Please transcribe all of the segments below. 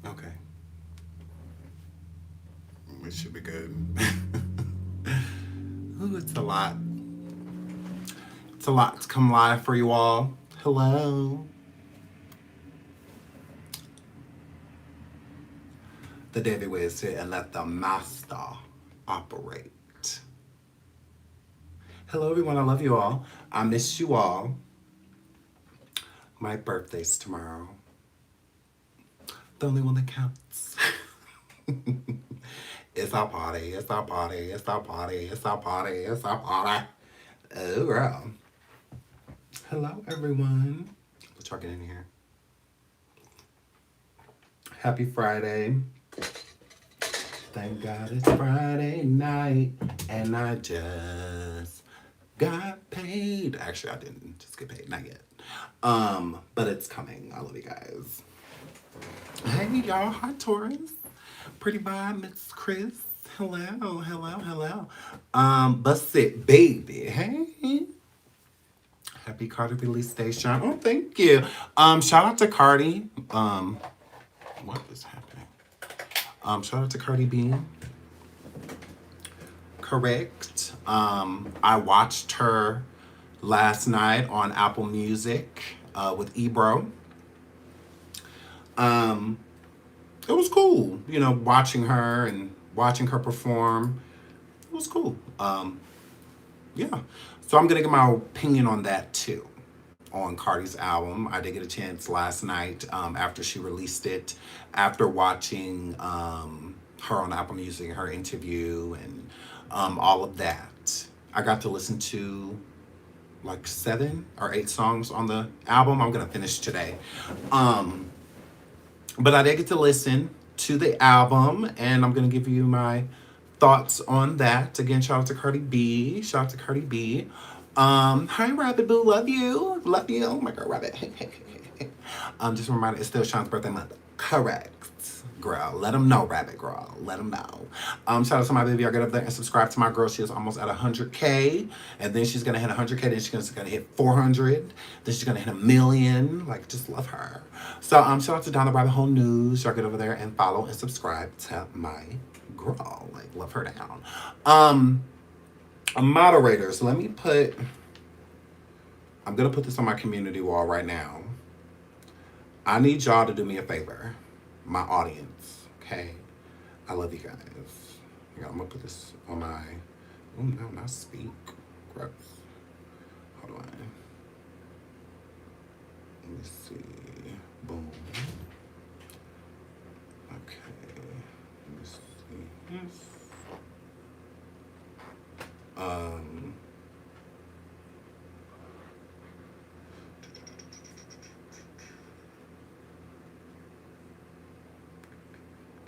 Okay. It should be good. Ooh, it's a lot. It's a lot to come live for you all. Hello. The David way is here and let the master operate. Hello, everyone. I love you all. I miss you all. My birthday's tomorrow. The only one that counts. It's our party. It's our party. It's our party. It's our party. It's our party. Oh, girl. Hello, everyone. Let's try getting in here. Happy Friday. Thank God it's Friday night and I just got paid. Actually, I didn't just get paid, not yet. But it's coming. I love you guys. Hey y'all, hi Taurus. Pretty vibe, Miss Chris. Hello, hello, hello. Bust it, baby. Hey. Happy Cardi release station. Oh, thank you. Shout out to Cardi. What is happening? Shout out to Cardi B. Correct. I watched her last night on Apple Music with Ebro. Um, it was cool, watching her and watching her perform. It was cool. Yeah. So I'm gonna get my opinion on that too, on Cardi's album. I did get a chance last night after she released it, after watching her on Apple Music, her interview, and all of that. I got to listen to like 7 or 8 songs on the album. I'm gonna finish today. Um, but I did get to listen to the album, and I'm gonna give you my thoughts on that. Again, shout out to Cardi B. Shout out to Cardi B. Hi Rabbit Boo, love you. Love you. Oh my girl, Rabbit. Just a reminder, it's still Sean's birthday month. Correct. Girl, let them know, Rabbit girl. Let them know. Shout out to my baby. I'll get up there and subscribe to my girl. She is almost at 100K. And then she's going to hit 100K. Then she's going to hit 400. Then she's going to hit 1,000,000. Like, just love her. So, shout out to Donna Rabbit Hole News. Y'all get over there and follow and subscribe to my girl. Like, love her down. Moderators, let me put... I'm going to put this on my community wall right now. I need y'all to do me a favor. My audience, okay? I love you guys. Yeah, I'm gonna put this on my... Oh, no, not speak. Gross. Hold on. Let me see. Boom. Okay. Let me see. Yes. Um...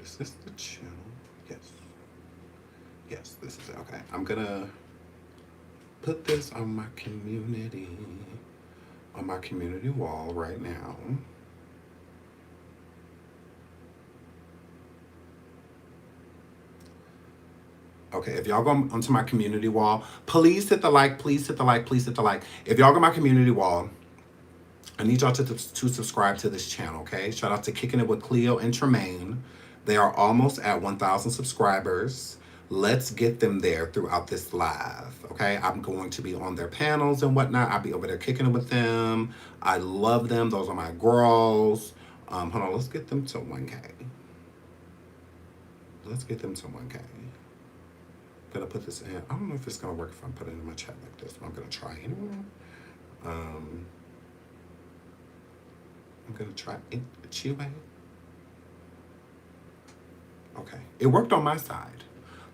Is this the channel? Yes. Yes, this is it. Okay. I'm gonna put this on my community wall right now. Okay, if y'all go onto my community wall, please hit the like, please hit the like, please hit the like. If y'all go my community wall, I need y'all to subscribe to this channel, okay? Shout out to Kicking It with Cleo and Tremaine. They are almost at 1,000 subscribers. Let's get them there throughout this live, okay? I'm going to be on their panels and whatnot. I'll be over there kicking it with them. I love them. Those are my girls. Hold on, let's get them to 1K. Let's get them to 1K. I'm gonna put this in. I don't know if it's gonna work if I put it in my chat like this, but I'm gonna try anyway. I'm gonna try it. Chile. Okay, it worked on my side,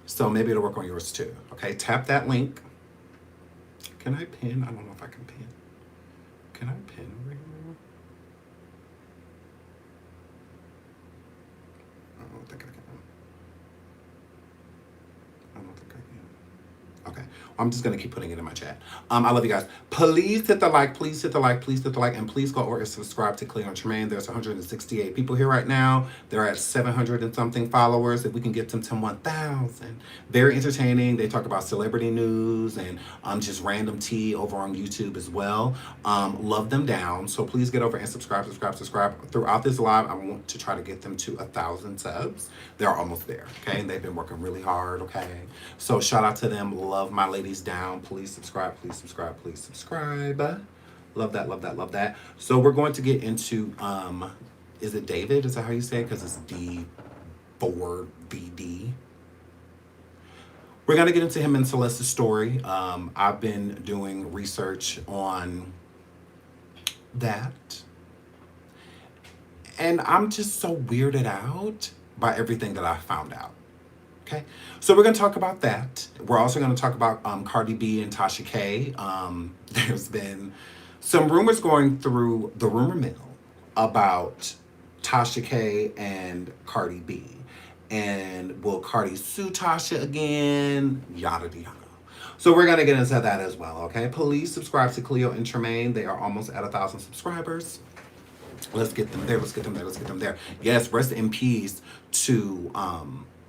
so maybe it'll work on yours too. Okay, tap that link. Can I pin? I don't know if I can pin. Can I pin over here? I don't think I can. I don't think I can. Okay. I'm just gonna keep putting it in my chat. I love you guys. Please hit the like, please hit the like, please hit the like, and please go over and subscribe to Cleo and Tremaine. There's 168 people here right now. They're at 700 and something followers. If we can get them to 1,000. Very entertaining. They talk about celebrity news and just random tea over on YouTube as well. Love them down. So please get over and subscribe. Throughout this live, I want to try to get them to 1,000 subs. They're almost there, okay? And they've been working really hard, okay? So shout out to them. Love my ladies down. Please subscribe, please subscribe, please subscribe. Love that, love that, love that. So we're going to get into, is it David? Is that how you say it? Because it's D4VD. We're going to get into him and Celeste's story. I've been doing research on that. And I'm just so weirded out by everything that I found out. Okay, so we're going to talk about that. We're also going to talk about Cardi B and Tasha K. There's been some rumors going through the rumor mill about Tasha K and Cardi B. And will Cardi sue Tasha again? Yada yada. So we're going to get into that as well, okay? Please subscribe to Cleo and Tremaine. They are almost at 1,000 subscribers. Let's get them there. Let's get them there. Let's get them there. Yes, rest in peace to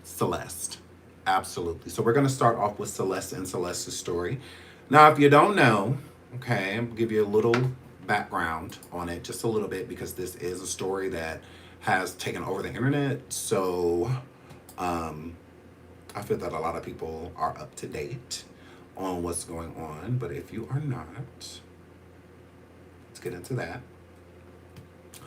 Celeste. Absolutely. So we're going to start off with Celeste and Celeste's story. Now, if you don't know, okay, I'll give you a little background on it, just a little bit, because this is a story that has taken over the internet. So I feel that a lot of people are up to date on what's going on. But if you are not, let's get into that.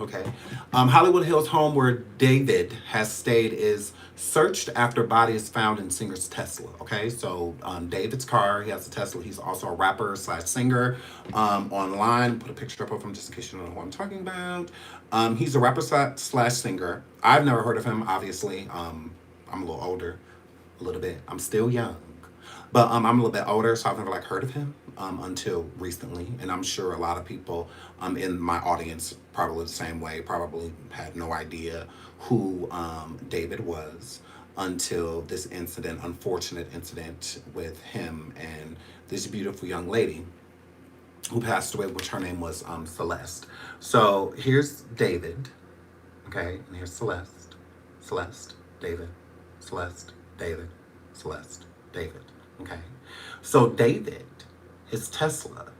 Okay. Hollywood Hills home where David has stayed is searched after body is found in singer's Tesla. Okay, so David's car, he has a Tesla. He's also a rapper / singer. Online, put a picture up of him just in case you don't know who I'm talking about. He's a rapper / singer. I've never heard of him, obviously. I'm a little older, a little bit. I'm still young. But I'm a little bit older, so I've never heard of him until recently. And I'm sure a lot of people in my audience, probably the same way, probably had no idea who David was until this incident, unfortunate incident with him and this beautiful young lady who passed away, which her name was Celeste. So here's David, okay, and here's Celeste. Celeste, David, Celeste, David, Celeste, David. Okay, so David, his Tesla,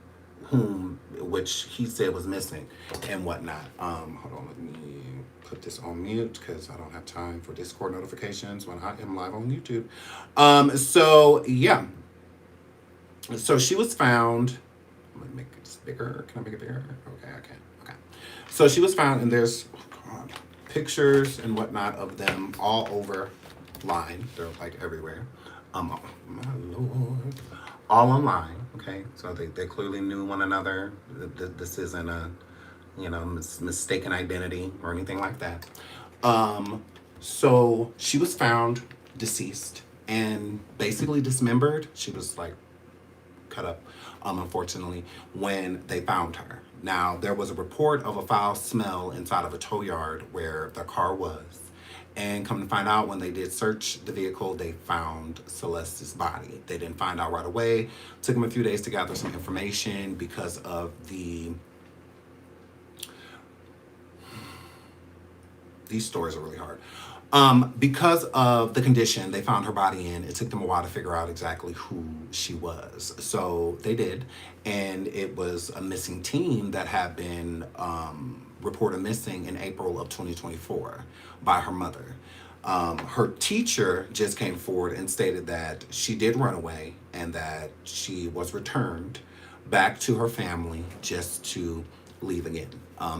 which he said was missing and whatnot. Hold on, let me put this on mute because I don't have time for Discord notifications when I am live on YouTube. So yeah, so she was found. I'm gonna make this bigger. Can I make it bigger? Okay, I can. Okay, so she was found, and there's pictures and whatnot of them all over line. They're everywhere. Oh my Lord. All online, okay? So they clearly knew one another. This isn't a, mistaken identity or anything like that. So she was found deceased and basically dismembered. She was cut up, unfortunately, when they found her. Now, there was a report of a foul smell inside of a tow yard where the car was. And come to find out, when they did search the vehicle, they found Celeste's body. They didn't find out right away. Took them a few days to gather some information because of these stories are really hard. Because of the condition they found her body in, it took them a while to figure out exactly who she was. So they did, and it was a missing teen that had been reported missing in April of 2024 by her mother. Her teacher just came forward and stated that she did run away and that she was returned back to her family just to leave again,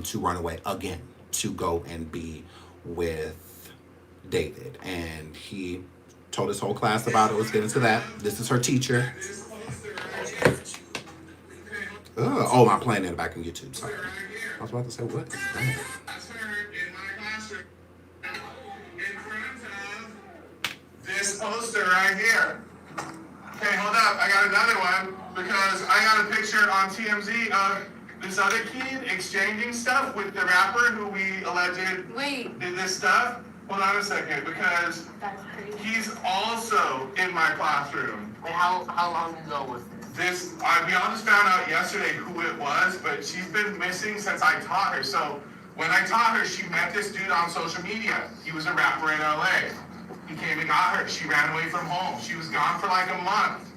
to run away again, to go and be with David. And he told his whole class about it. Let's get into that. This is her teacher. Oh, I'm playing it back on YouTube. Sorry. I was about to say, what is that? This poster right here. Okay, hold up. I got another one because I got a picture on TMZ of this other kid exchanging stuff with the rapper who we alleged did this stuff. Hold on a second, because That's crazy. he's also in my classroom. Wait, how long ago was this? We all just found out yesterday who it was, but she's been missing since I taught her. So when I taught her, she met this dude on social media. He was a rapper in LA. He came and got her. She ran away from home. She was gone for like a month.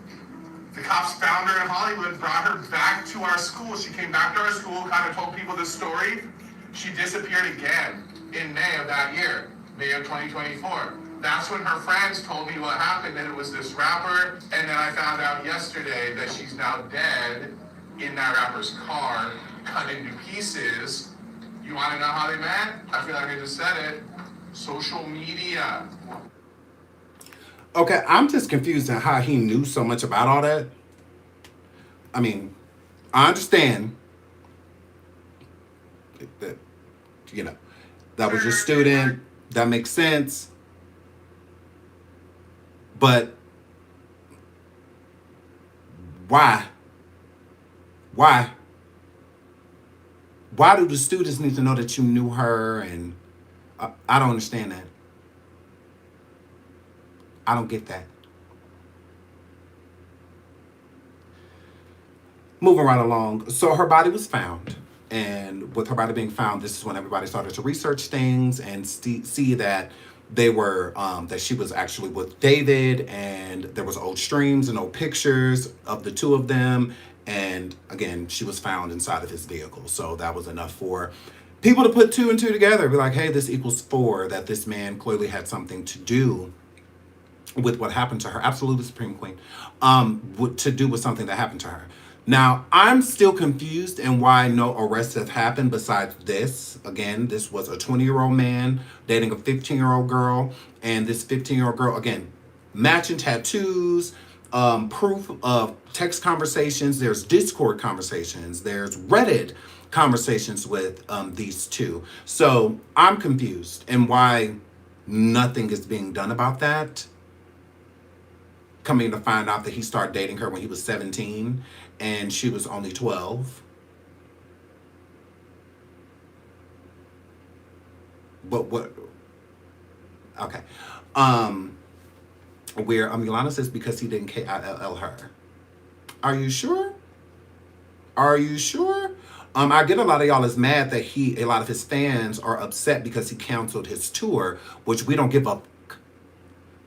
The cops found her in Hollywood, brought her back to our school. She came back to our school, kind of told people the story. She disappeared again in May of that year, May of 2024. That's when her friends told me what happened, that it was this rapper, and then I found out yesterday that she's now dead in that rapper's car, cut into pieces. You want to know how they met? I feel like I just said it. Social media. Okay, I'm just confused on how he knew so much about all that. I mean, I understand that, you know, that was your student. That makes sense. But why? Why? Why do the students need to know that you knew her? And I don't understand that. I don't get that. Moving right along. So her body was found. And with her body being found, this is when everybody started to research things and see that they were, that she was actually with David, and there was old streams and old pictures of the two of them. And again, she was found inside of his vehicle. So that was enough for people to put 2 and 2 together. Be like, hey, this equals 4, that this man clearly had something to do with what happened to her. Absolutely, Supreme Queen. To do with something that happened to her. Now, I'm still confused in why no arrests have happened besides this. Again, this was a 20-year-old man dating a 15-year-old girl. And this 15-year-old girl, again, matching tattoos, proof of text conversations. There's Discord conversations. There's Reddit conversations with these two. So I'm confused and why nothing is being done about that. Coming to find out that he started dating her when he was 17 and she was only 12. But what? Okay. Where Milana says because he didn't KILL her. Are you sure? Are you sure? I get a lot of y'all is mad that a lot of his fans are upset because he canceled his tour, which we don't give a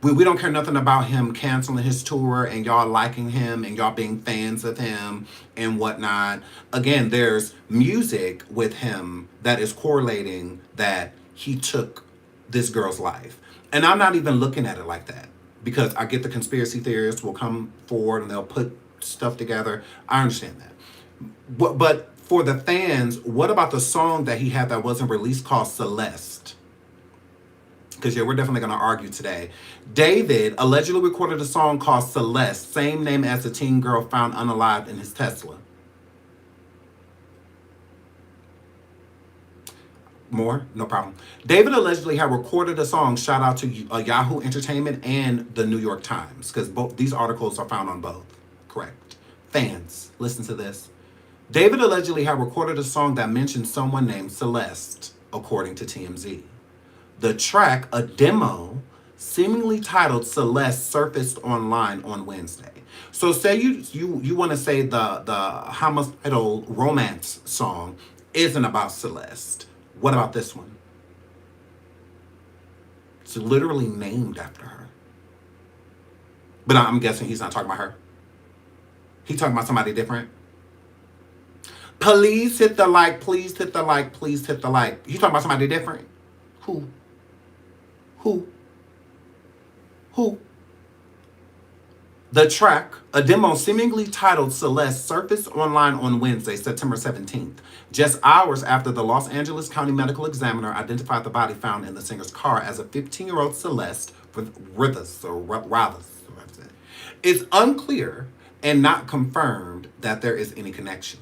we don't care nothing about him canceling his tour and y'all liking him and y'all being fans of him and whatnot. Again, there's music with him that is correlating that he took this girl's life. And I'm not even looking at it like that because I get the conspiracy theorists will come forward and they'll put stuff together. I understand that. But for the fans, what about the song that he had that wasn't released called Celeste? Because yeah, we're definitely going to argue today. David allegedly recorded a song called Celeste, same name as the teen girl found unalived in his Tesla. More? No problem. David allegedly had recorded a song, shout out to Yahoo Entertainment and the New York Times, because both these articles are found on both. Correct. Fans, listen to this. David allegedly had recorded a song that mentioned someone named Celeste, according to TMZ. The track, a demo, seemingly titled Celeste, surfaced online on Wednesday. So say you want to say the homicidal romance song isn't about Celeste. What about this one? It's literally named after her. But I'm guessing he's not talking about her. He's talking about somebody different. Please hit the like, please hit the like, please hit the like. He's talking about somebody different. Who? The track, a demo seemingly titled Celeste, surfaced online on Wednesday, September 17th, just hours after the Los Angeles County Medical Examiner identified the body found in the singer's car as a 15-year-old Celeste with Rivas. It's unclear and not confirmed that there is any connection.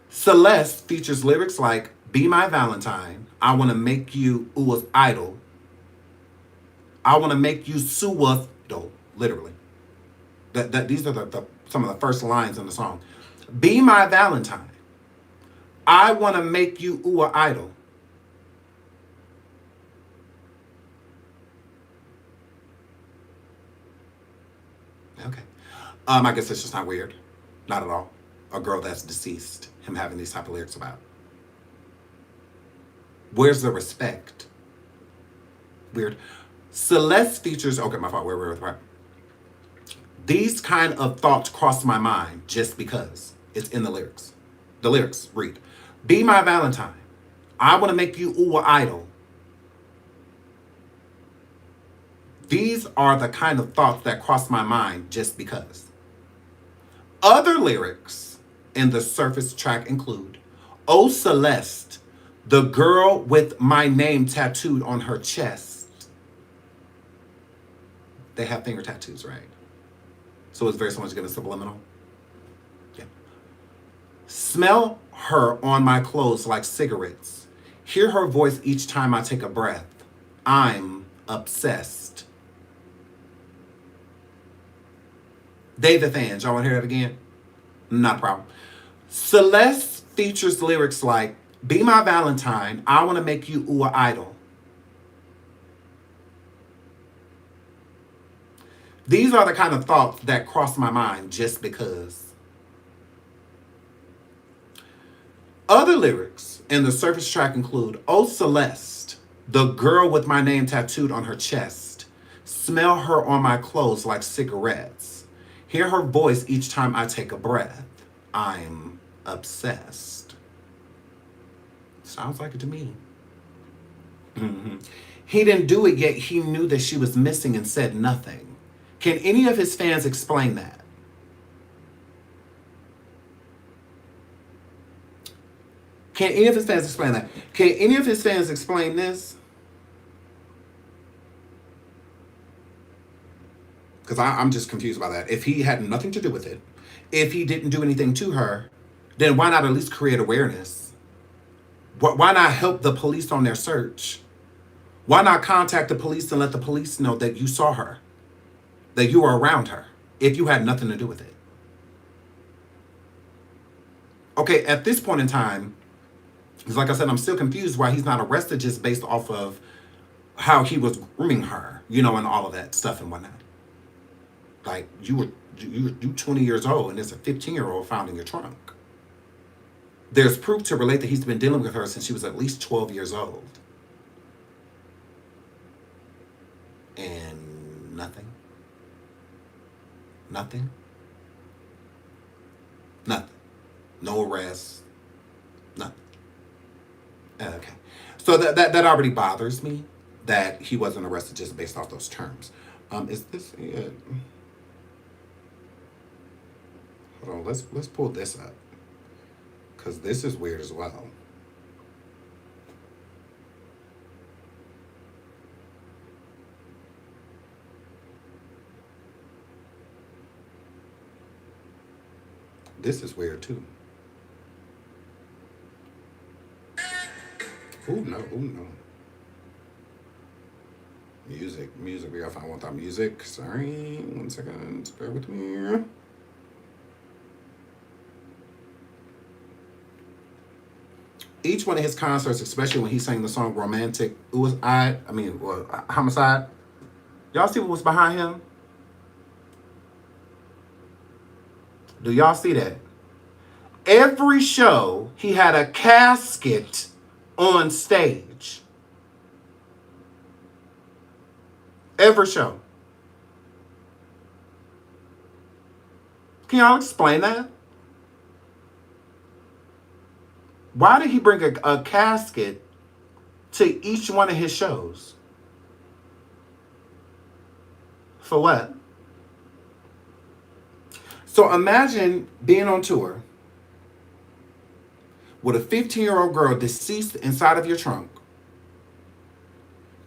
Celeste features lyrics like, "Be my Valentine, I want to make you Uwa's idol. I want to make you suicidal," literally. These are some of the first lines in the song. "Be my Valentine, I want to make you Uwa idol. I guess it's just not weird. Not at all. A girl that's deceased, him having these type of lyrics about. Where's the respect? Weird. Celeste features, okay, my fault, where. These kind of thoughts cross my mind just because it's in the lyrics. The lyrics read, be my Valentine. I want to make you ooh idol. These are the kind of thoughts that cross my mind just because. Other lyrics in the Surface track include, oh Celeste, the girl with my name tattooed on her chest. They have finger tattoos, right? So it's very similar to getting subliminal. Yeah. Smell her on my clothes like cigarettes. Hear her voice each time I take a breath. I'm obsessed. They the fans. Y'all want to hear that again? Not a problem. Celeste features lyrics like, be my Valentine, I want to make you ooh idol. These are the kind of thoughts that cross my mind just because. Other lyrics in the Surface track include, oh Celeste, the girl with my name tattooed on her chest. Smell her on my clothes like cigarettes. Hear her voice each time I take a breath. I'm obsessed. Sounds like it to me. Mm-hmm. He didn't do it yet. He knew that she was missing and said nothing. Can any of his fans explain that? Can any of his fans explain that? Can any of his fans explain this? Because I'm just confused by that. If he had nothing to do with it, if he didn't do anything to her, then why not at least create awareness? Why not help the police on their search? Why not contact the police and let the police know that you saw her, that you were around her, if you had nothing to do with it? Okay, at this point in time, because like I said, I'm still confused why he's not arrested just based off of how he was grooming her, and all of that stuff and whatnot. Like, you 20 years old and there's a 15-year-old found in your trunk. There's proof to relate that he's been dealing with her since she was at least 12 years old. And nothing. Nothing. Nothing. No arrest. Nothing. Okay. So that already bothers me that he wasn't arrested just based off those terms. Is this it? Hold on, let's pull this up. Because this is weird as well. This is weird too. Oh no. Music. We gotta find one thought music. Sorry, 1 second. Bear with me. Each one of his concerts, especially when he sang the song Romantic, Homicide. Y'all see what was behind him? Do y'all see that? Every show, he had a casket on stage. Every show. Can y'all explain that? Why did he bring a casket to each one of his shows? For what? So imagine being on tour with a 15-year-old girl deceased inside of your trunk.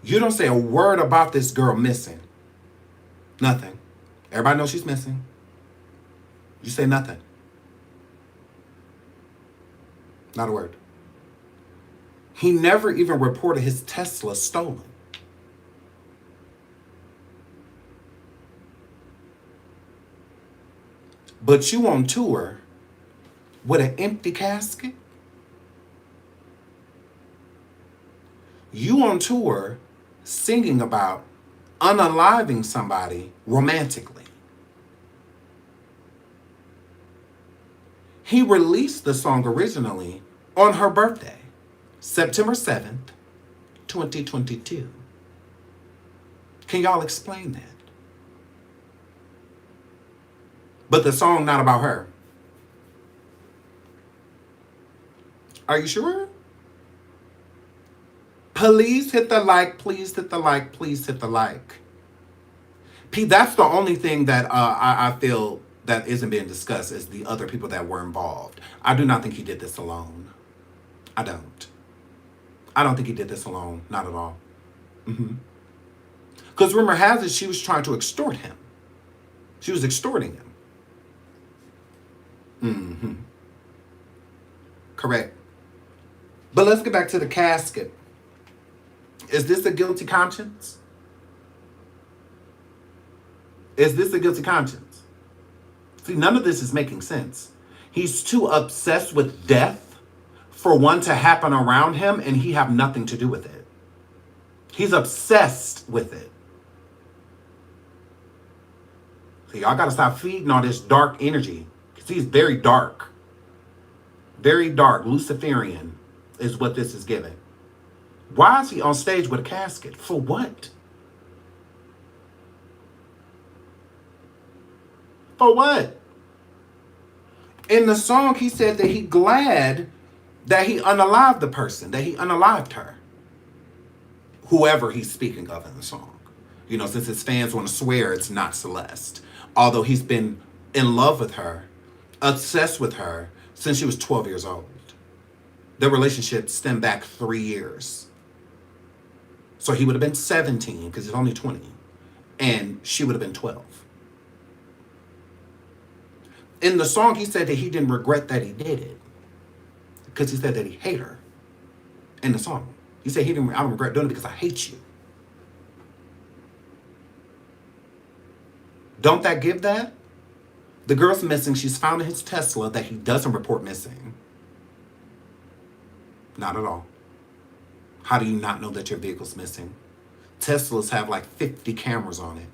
You don't say a word about this girl missing. Nothing. Everybody knows she's missing. You say nothing. Not a word. He never even reported his Tesla stolen. But you on tour with an empty casket? You on tour singing about unaliving somebody romantically. He released the song originally on her birthday, September 7th, 2022. Can y'all explain that? But the song not about her. Are you sure? Please hit the like, please hit the like, please hit the like. P, that's the only thing that I feel that isn't being discussed is the other people that were involved. I do not think he did this alone. I don't. I don't think he did this alone. Not at all. Because rumor has it she was trying to extort him. She was extorting him. Correct. But let's get back to the casket. Is this a guilty conscience? Is this a guilty conscience? See, none of this is making sense. He's too obsessed with death for one to happen around him and he have nothing to do with it. He's obsessed with it. So y'all got to stop feeding all this dark energy. Because he's very dark. Very dark. Luciferian is what this is giving. Why is he on stage with a casket? For what? For what? In the song, he said that he glad that he unalived the person, that he unalived her. Whoever he's speaking of in the song. You know, since his fans want to swear it's not Celeste. Although he's been in love with her, obsessed with her, since she was 12 years old. Their relationship stemmed back 3 years. So he would have been 17, because he's only 20. And she would have been 12. In the song, he said that he didn't regret that he did it. Because he said that he hated her. In the song. He said, I don't regret doing it because I hate you. Don't that give that? The girl's missing. She's found in his Tesla that he doesn't report missing. Not at all. How do you not know that your vehicle's missing? Teslas have like 50 cameras on it.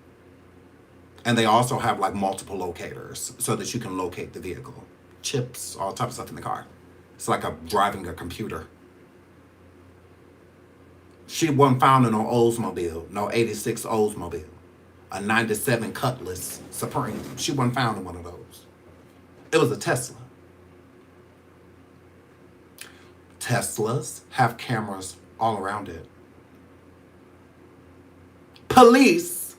And they also have like multiple locators so that you can locate the vehicle. Chips, all types of stuff in the car. It's like driving a computer. She wasn't found in no Oldsmobile, no 86 Oldsmobile. A 97 Cutlass Supreme. She wasn't found in one of those. It was a Tesla. Teslas have cameras all around it. Police,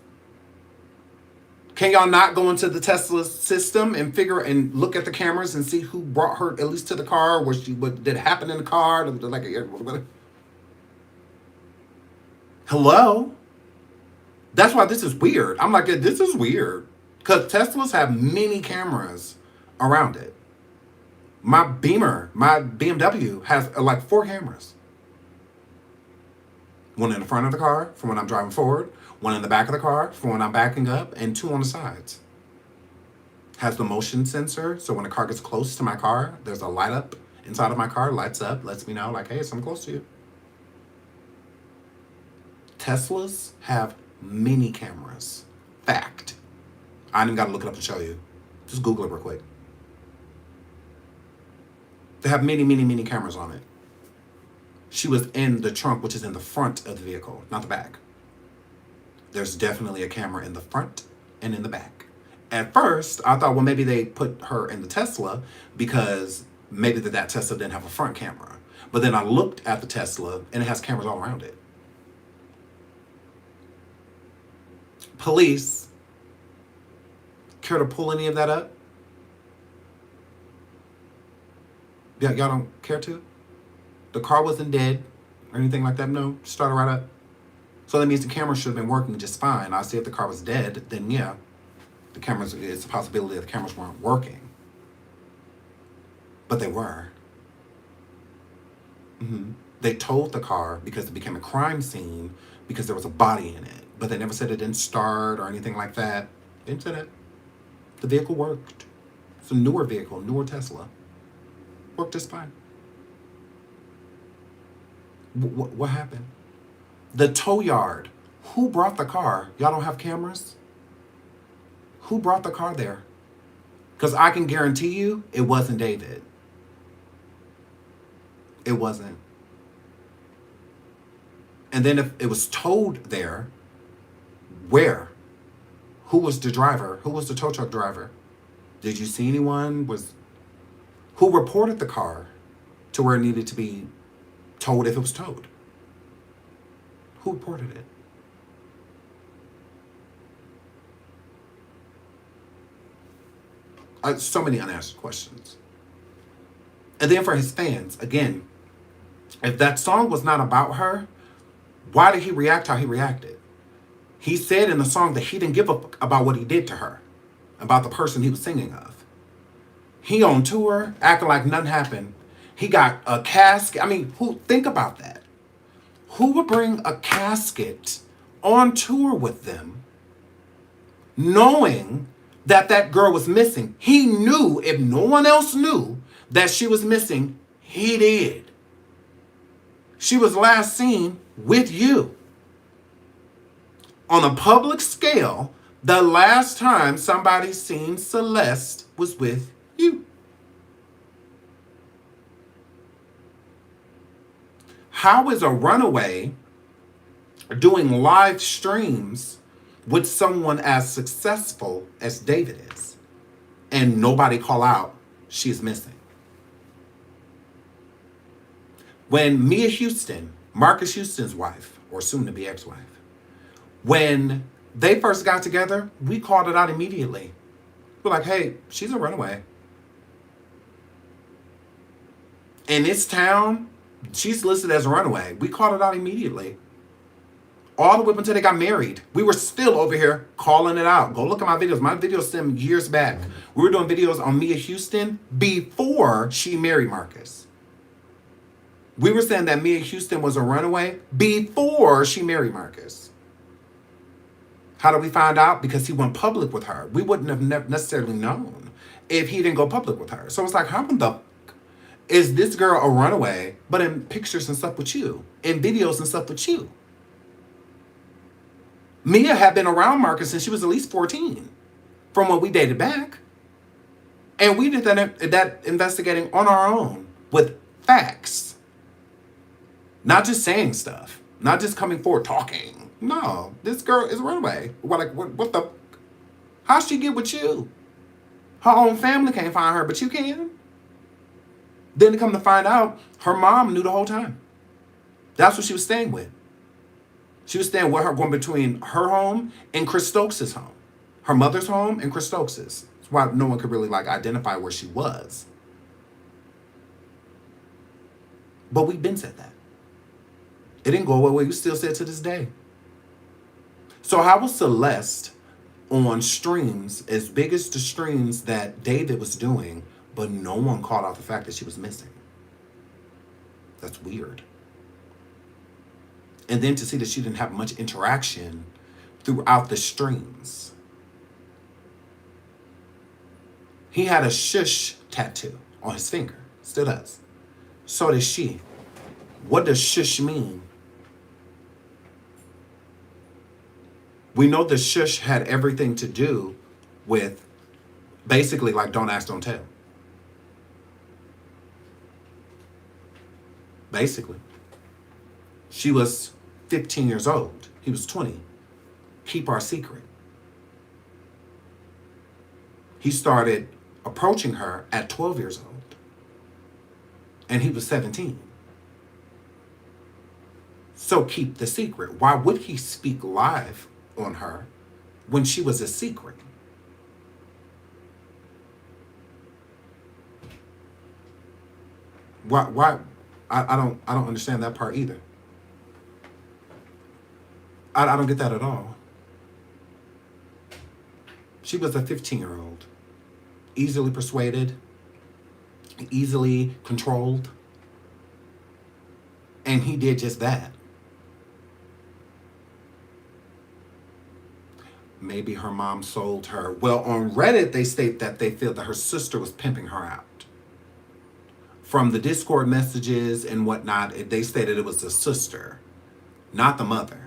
can y'all not go into the Tesla system and figure and look at the cameras and see who brought her at least to the car? What did it happen in the car? Hello? That's why this is weird. I'm like, this is weird. Because Teslas have many cameras around it. My Beamer, my BMW has like 4 cameras. One in the front of the car for when I'm driving forward. One in the back of the car for when I'm backing up. And 2 on the sides. Has the motion sensor. So when a car gets close to my car, there's a light up inside of my car. Lights up. Lets me know like, hey, I'm close to you. Teslas have many cameras. Fact. I ain't even got to look it up and show you. Just Google it real quick. They have many, many, many cameras on it. She was in the trunk, which is in the front of the vehicle, not the back. There's definitely a camera in the front and in the back. At first, I thought, well, maybe they put her in the Tesla because maybe that Tesla didn't have a front camera. But then I looked at the Tesla and it has cameras all around it. Police, care to pull any of that up? Yeah, y'all don't care to? The car wasn't dead or anything like that? No, started right up. So that means the camera should have been working just fine. I see if the car was dead, then yeah, the cameras, it's a possibility that the cameras weren't working. But they were. They towed the car because it became a crime scene because there was a body in it. But they never said it didn't start or anything like that. They didn't say that. The vehicle worked. It's a newer vehicle, newer Tesla. Worked just fine. What happened? The tow yard. Who brought the car? Y'all don't have cameras? Who brought the car there? Because I can guarantee you it wasn't David. It wasn't. And then if it was told there, where? Who was the driver? Who was the tow truck driver? Did you see anyone? Who reported the car to where it needed to be towed if it was towed? Who reported it? So many unanswered questions. And then for his fans, again, if that song was not about her, why did he react how he reacted? He said in the song that he didn't give a fuck about what he did to her, about the person he was singing of. He on tour, acting like nothing happened. He got a casket. I mean, think about that. Who would bring a casket on tour with them, knowing that that girl was missing? He knew, if no one else knew, that she was missing. He did. She was last seen with you. On a public scale, the last time somebody seen Celeste was with you. How is a runaway doing live streams with someone as successful as David is, and nobody call out she's missing? When Mia Houston, Marcus Houston's wife, or soon to be ex-wife, when they first got together, we called it out immediately. We're like, hey, she's a runaway. In this town, she's listed as a runaway. We called it out immediately. All the way up until they got married. We were still over here calling it out. Go look at my videos. My videos stem years back. We were doing videos on Mia Houston before she married Marcus. We were saying that Mia Houston was a runaway before she married Marcus. How did we find out? Because he went public with her. We wouldn't have necessarily known if he didn't go public with her. So it's like, how in the is this girl a runaway, but in pictures and stuff with you, in videos and stuff with you? Mia had been around Marcus since she was at least 14, from when we dated back. And we did that investigating on our own with facts. Not just saying stuff. Not just coming forward talking. No, this girl is a runaway. What the? How'd she get with you? Her own family can't find her, but you can. Then to come to find out, her mom knew the whole time. That's what she was staying with. She was staying with her, going between her home and Chris Stokes' home. Her mother's home and Chris Stokes'. That's why no one could really identify where she was. But we've been said that. It didn't go away. We still say it to this day. So how was Celeste on streams as big as the streams that David was doing, but no one called out the fact that she was missing? That's weird. And then to see that she didn't have much interaction throughout the streams. He had a shush tattoo on his finger. Still does. So does she. What does shush mean? We know the shush had everything to do with basically like don't ask, don't tell. Basically. She was 15 years old. He was 20. Keep our secret. He started approaching her at 12 years old. And he was 17. So keep the secret. Why would he speak live on her when she was a secret? Why? I don't understand that part either. I don't get that at all. She was a 15-year-old, easily persuaded, easily controlled, and he did just that. Maybe her mom sold her. Well, on Reddit, they state that they feel that her sister was pimping her out. From the Discord messages and whatnot, they stated it was the sister, not the mother.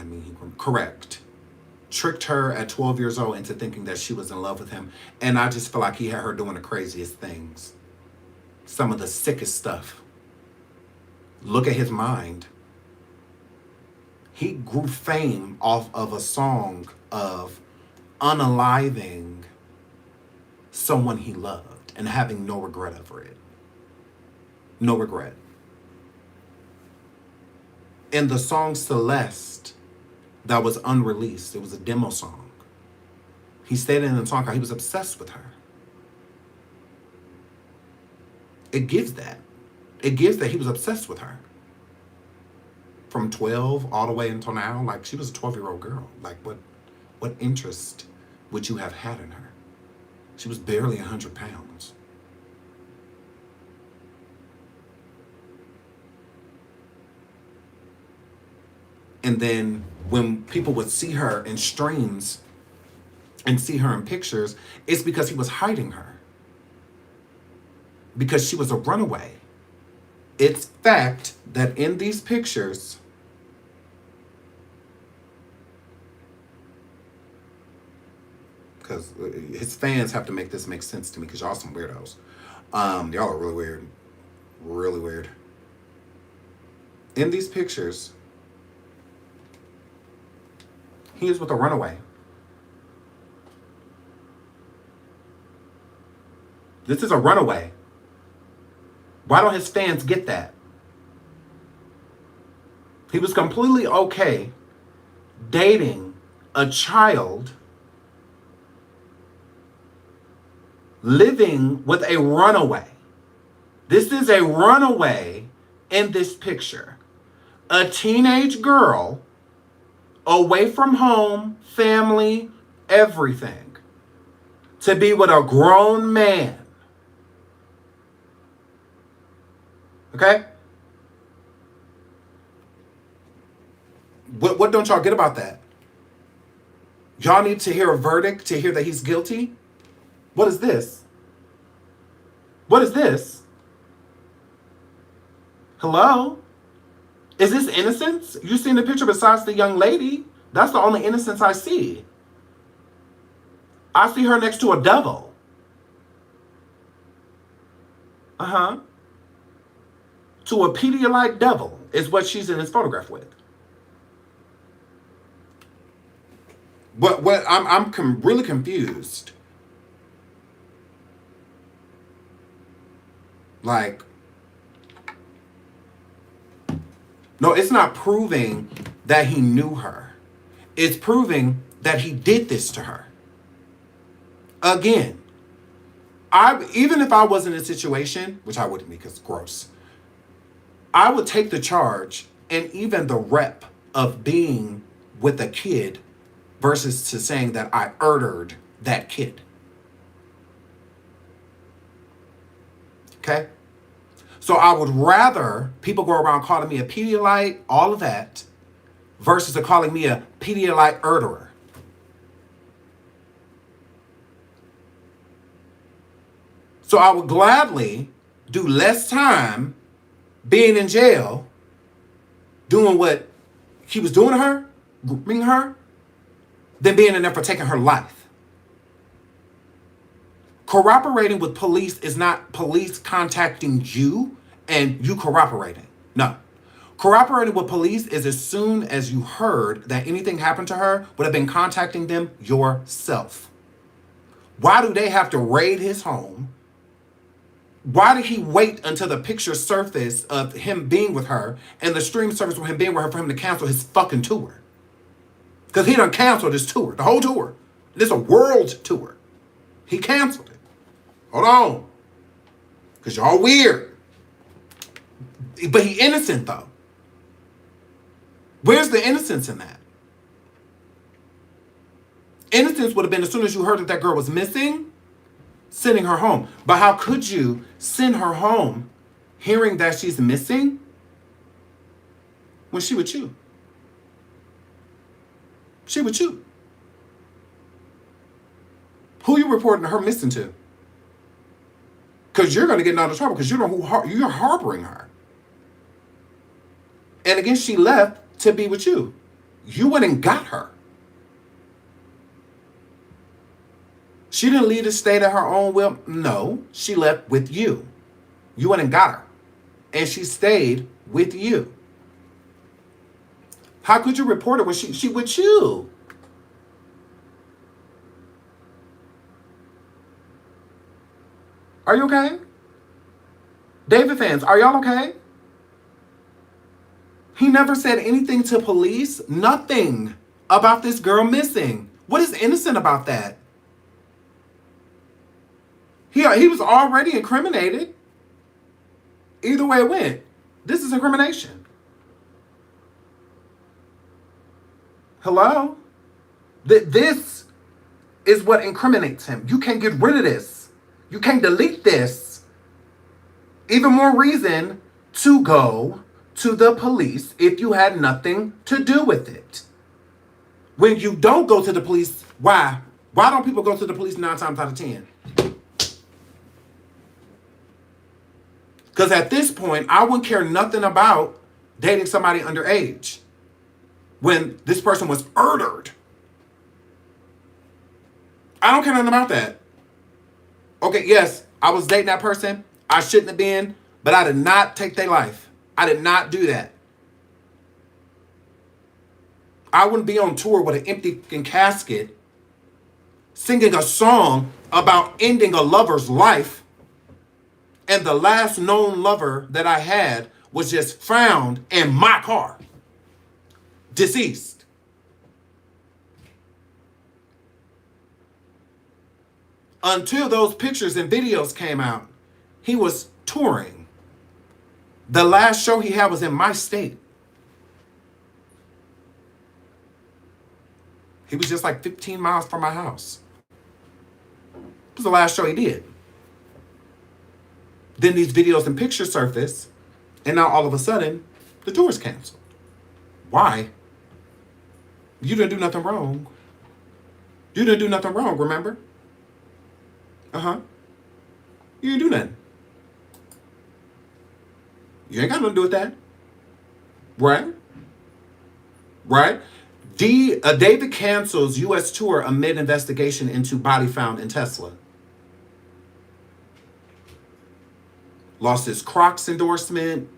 that mean? Correct. Tricked her at 12 years old into thinking that she was in love with him. And I just feel like he had her doing the craziest things. Some of the sickest stuff. Look at his mind. He grew fame off of a song of unaliving someone he loved and having no regret over it. No regret. In the song Celeste, that was unreleased, it was a demo song. He stated in the song how he was obsessed with her. It gives that. It gives that he was obsessed with her. From 12 all the way until now, like she was a 12-year-old girl. Like what interest would you have had in her? She was barely 100 pounds. And then when people would see her in streams and see her in pictures, it's because he was hiding her. Because she was a runaway. It's fact that in these pictures, because his fans have to make this make sense to me, because y'all some weirdos. Y'all are really weird. Really weird. In these pictures, he is with a runaway. This is a runaway. Why don't his fans get that? He was completely okay dating a child, living with a runaway. This is a runaway in this picture. A teenage girl, away from home, family, everything, to be with a grown man. Okay? What don't y'all get about that? Y'all need to hear a verdict to hear that he's guilty? What is this? What is this? Hello? Is this innocence? You seen the picture besides the young lady? That's the only innocence I see. I see her next to a devil. Uh-huh. To a Pedialyte devil is what she's in this photograph with. What I'm really confused. Like, no, it's not proving that he knew her. It's proving that he did this to her. Again, even if I was in a situation, which I wouldn't be because it's gross, I would take the charge and even the rep of being with a kid versus to saying that I murdered that kid. Okay? So I would rather people go around calling me a Pedialyte, all of that, versus to calling me a Pedialyte murderer. So I would gladly do less time being in jail, doing what he was doing to her, grooming her, than being in there for taking her life. Cooperating with police is not police contacting you and you cooperating. No. Cooperating with police is as soon as you heard that anything happened to her, would have been contacting them yourself. Why do they have to raid his home? Why did he wait until the picture surfaced of him being with her and the stream surfaced with him being with her for him to cancel his fucking tour? Because he done canceled his tour, the whole tour. This is a world tour. He canceled it. Hold on. Because y'all weird. But he innocent, though. Where's the innocence in that? Innocence would have been as soon as you heard that that girl was missing, sending her home. But how could you send her home hearing that she's missing when she with you? She with you. Who you reporting her missing to? Because you're going to get in out of trouble because you know who you're harboring her. And again, she left to be with you. You went and got her. She didn't leave the state at her own will. No, she left with you. You went and got her. And she stayed with you. How could you report her when she with you? Are you okay? David fans, are y'all okay? He never said anything to police, nothing about this girl missing. What is innocent about that? He was already incriminated. Either way it went, this is incrimination. Hello? This is what incriminates him. You can't get rid of this. You can't delete this. Even more reason to go to the police if you had nothing to do with it. When you don't go to the police, why? Why don't people go to the police 9 times out of 10? Because at this point, I wouldn't care nothing about dating somebody underage when this person was murdered. I don't care nothing about that. Okay, yes, I was dating that person. I shouldn't have been, but I did not take their life. I did not do that. I wouldn't be on tour with an empty casket singing a song about ending a lover's life, and the last known lover that I had was just found in my car, deceased. Until those pictures and videos came out, he was touring. The last show he had was in my state. He was just like 15 miles from my house. It was the last show he did. Then these videos and pictures surface, and now all of a sudden, the tour is canceled. Why? You didn't do nothing wrong. You didn't do nothing wrong, remember? Uh-huh. You didn't do nothing. You ain't got nothing to do with that. Right? Right? David cancels U.S. tour amid investigation into body found in Tesla. Lost his Crocs endorsement.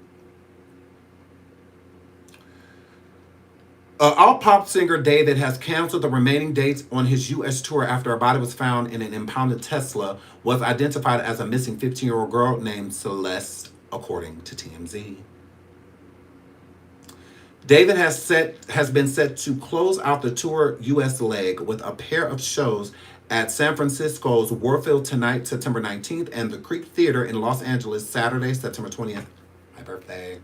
Alt pop singer David has canceled the remaining dates on his U.S. tour after a body was found in an impounded Tesla was identified as a missing 15-year-old girl named Celeste, according to TMZ. David has been set to close out the tour U.S. leg with a pair of shows at San Francisco's Warfield tonight, September 19th, and the Creek Theater in Los Angeles, Saturday, September 20th. My birthday.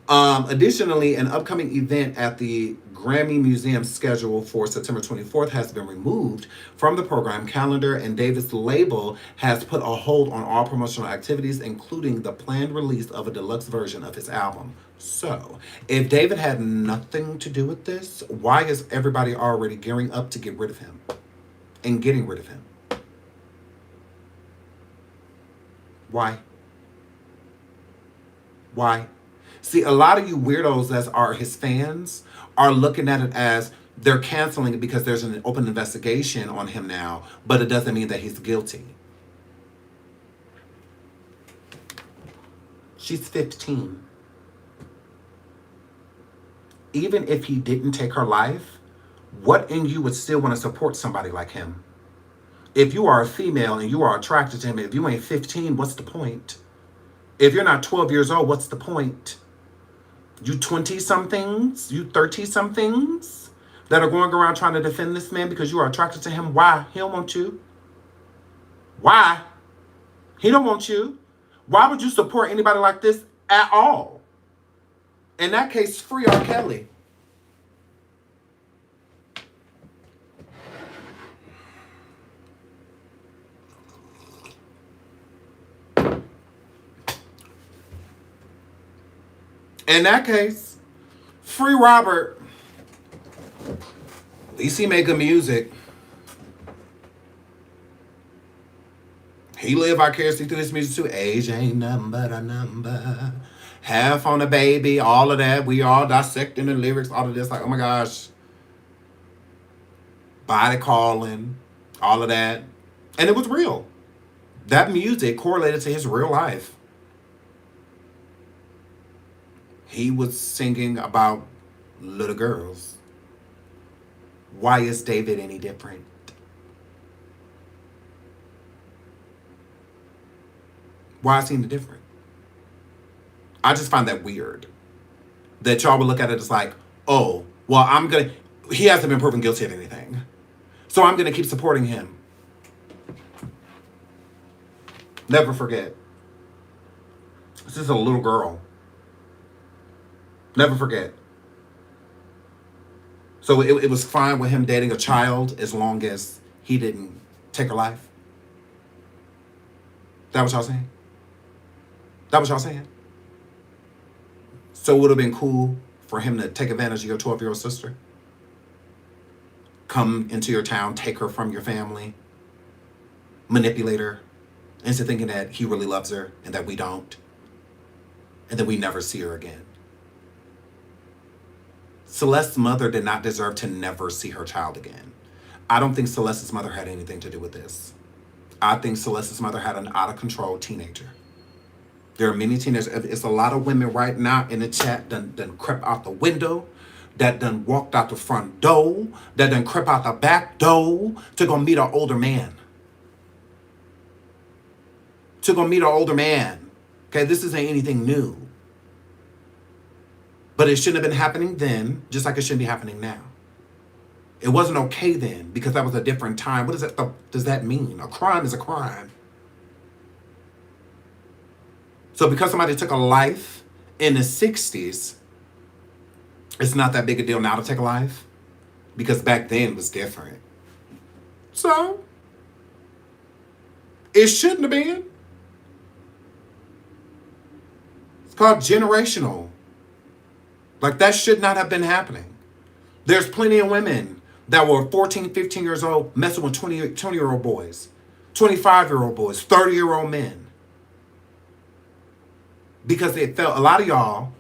Additionally, an upcoming event at the Grammy Museum scheduled for September 24th has been removed from the program calendar, and David's label has put a hold on all promotional activities, including the planned release of a deluxe version of his album. So, if David had nothing to do with this, why is everybody already gearing up to get rid of him and getting rid of him? Why? Why? See, a lot of you weirdos that are his fans are looking at it as they're canceling it because there's an open investigation on him now, but it doesn't mean that he's guilty. She's 15. Even if he didn't take her life, what in you would still want to support somebody like him? If you are a female and you are attracted to him, if you ain't 15, what's the point? If you're not 12 years old, what's the point? You 20-somethings, you 30-somethings that are going around trying to defend this man because you are attracted to him. Why? He don't want you. Why? He don't want you. Why would you support anybody like this at all? In that case, free R. Kelly. In that case, free Robert. At least he make good music. He lived vicariously through this music too. Age ain't nothing but a number. half on the baby, all of that. We all dissecting the lyrics, all of this. Like, oh my gosh. Body calling, all of that. And it was real. That music correlated to his real life. He was singing about little girls. Why is David any different? Why is he any different? I just find that weird. That y'all would look at it as like, oh, well, he hasn't been proven guilty of anything. So I'm gonna keep supporting him. Never forget. This is a little girl. Never forget. So it was fine with him dating a child as long as he didn't take her life. That what y'all saying? That what y'all saying? So it would have been cool for him to take advantage of your 12-year-old sister? Come into your town, take her from your family, manipulate her, into thinking that he really loves her and that we don't, and then we never see her again. Celeste's mother did not deserve to never see her child again. I don't think Celeste's mother had anything to do with this. I think Celeste's mother had an out-of-control teenager. There are many teenagers. It's a lot of women right now in the chat done crept out the window, that done walked out the front door, that done crept out the back door to go meet an older man. To go meet an older man. Okay, this isn't anything new. But it shouldn't have been happening then, just like it shouldn't be happening now. It wasn't okay then, because that was a different time. What does that mean? A crime is a crime. So because somebody took a life in the 60s, it's not that big a deal now to take a life. Because back then it was different. So, it shouldn't have been. It's called generational. Like, that should not have been happening. There's plenty of women that were 14, 15 years old messing with 20-year-old boys, 25-year-old boys, 30-year-old men. Because it felt, a lot of y'all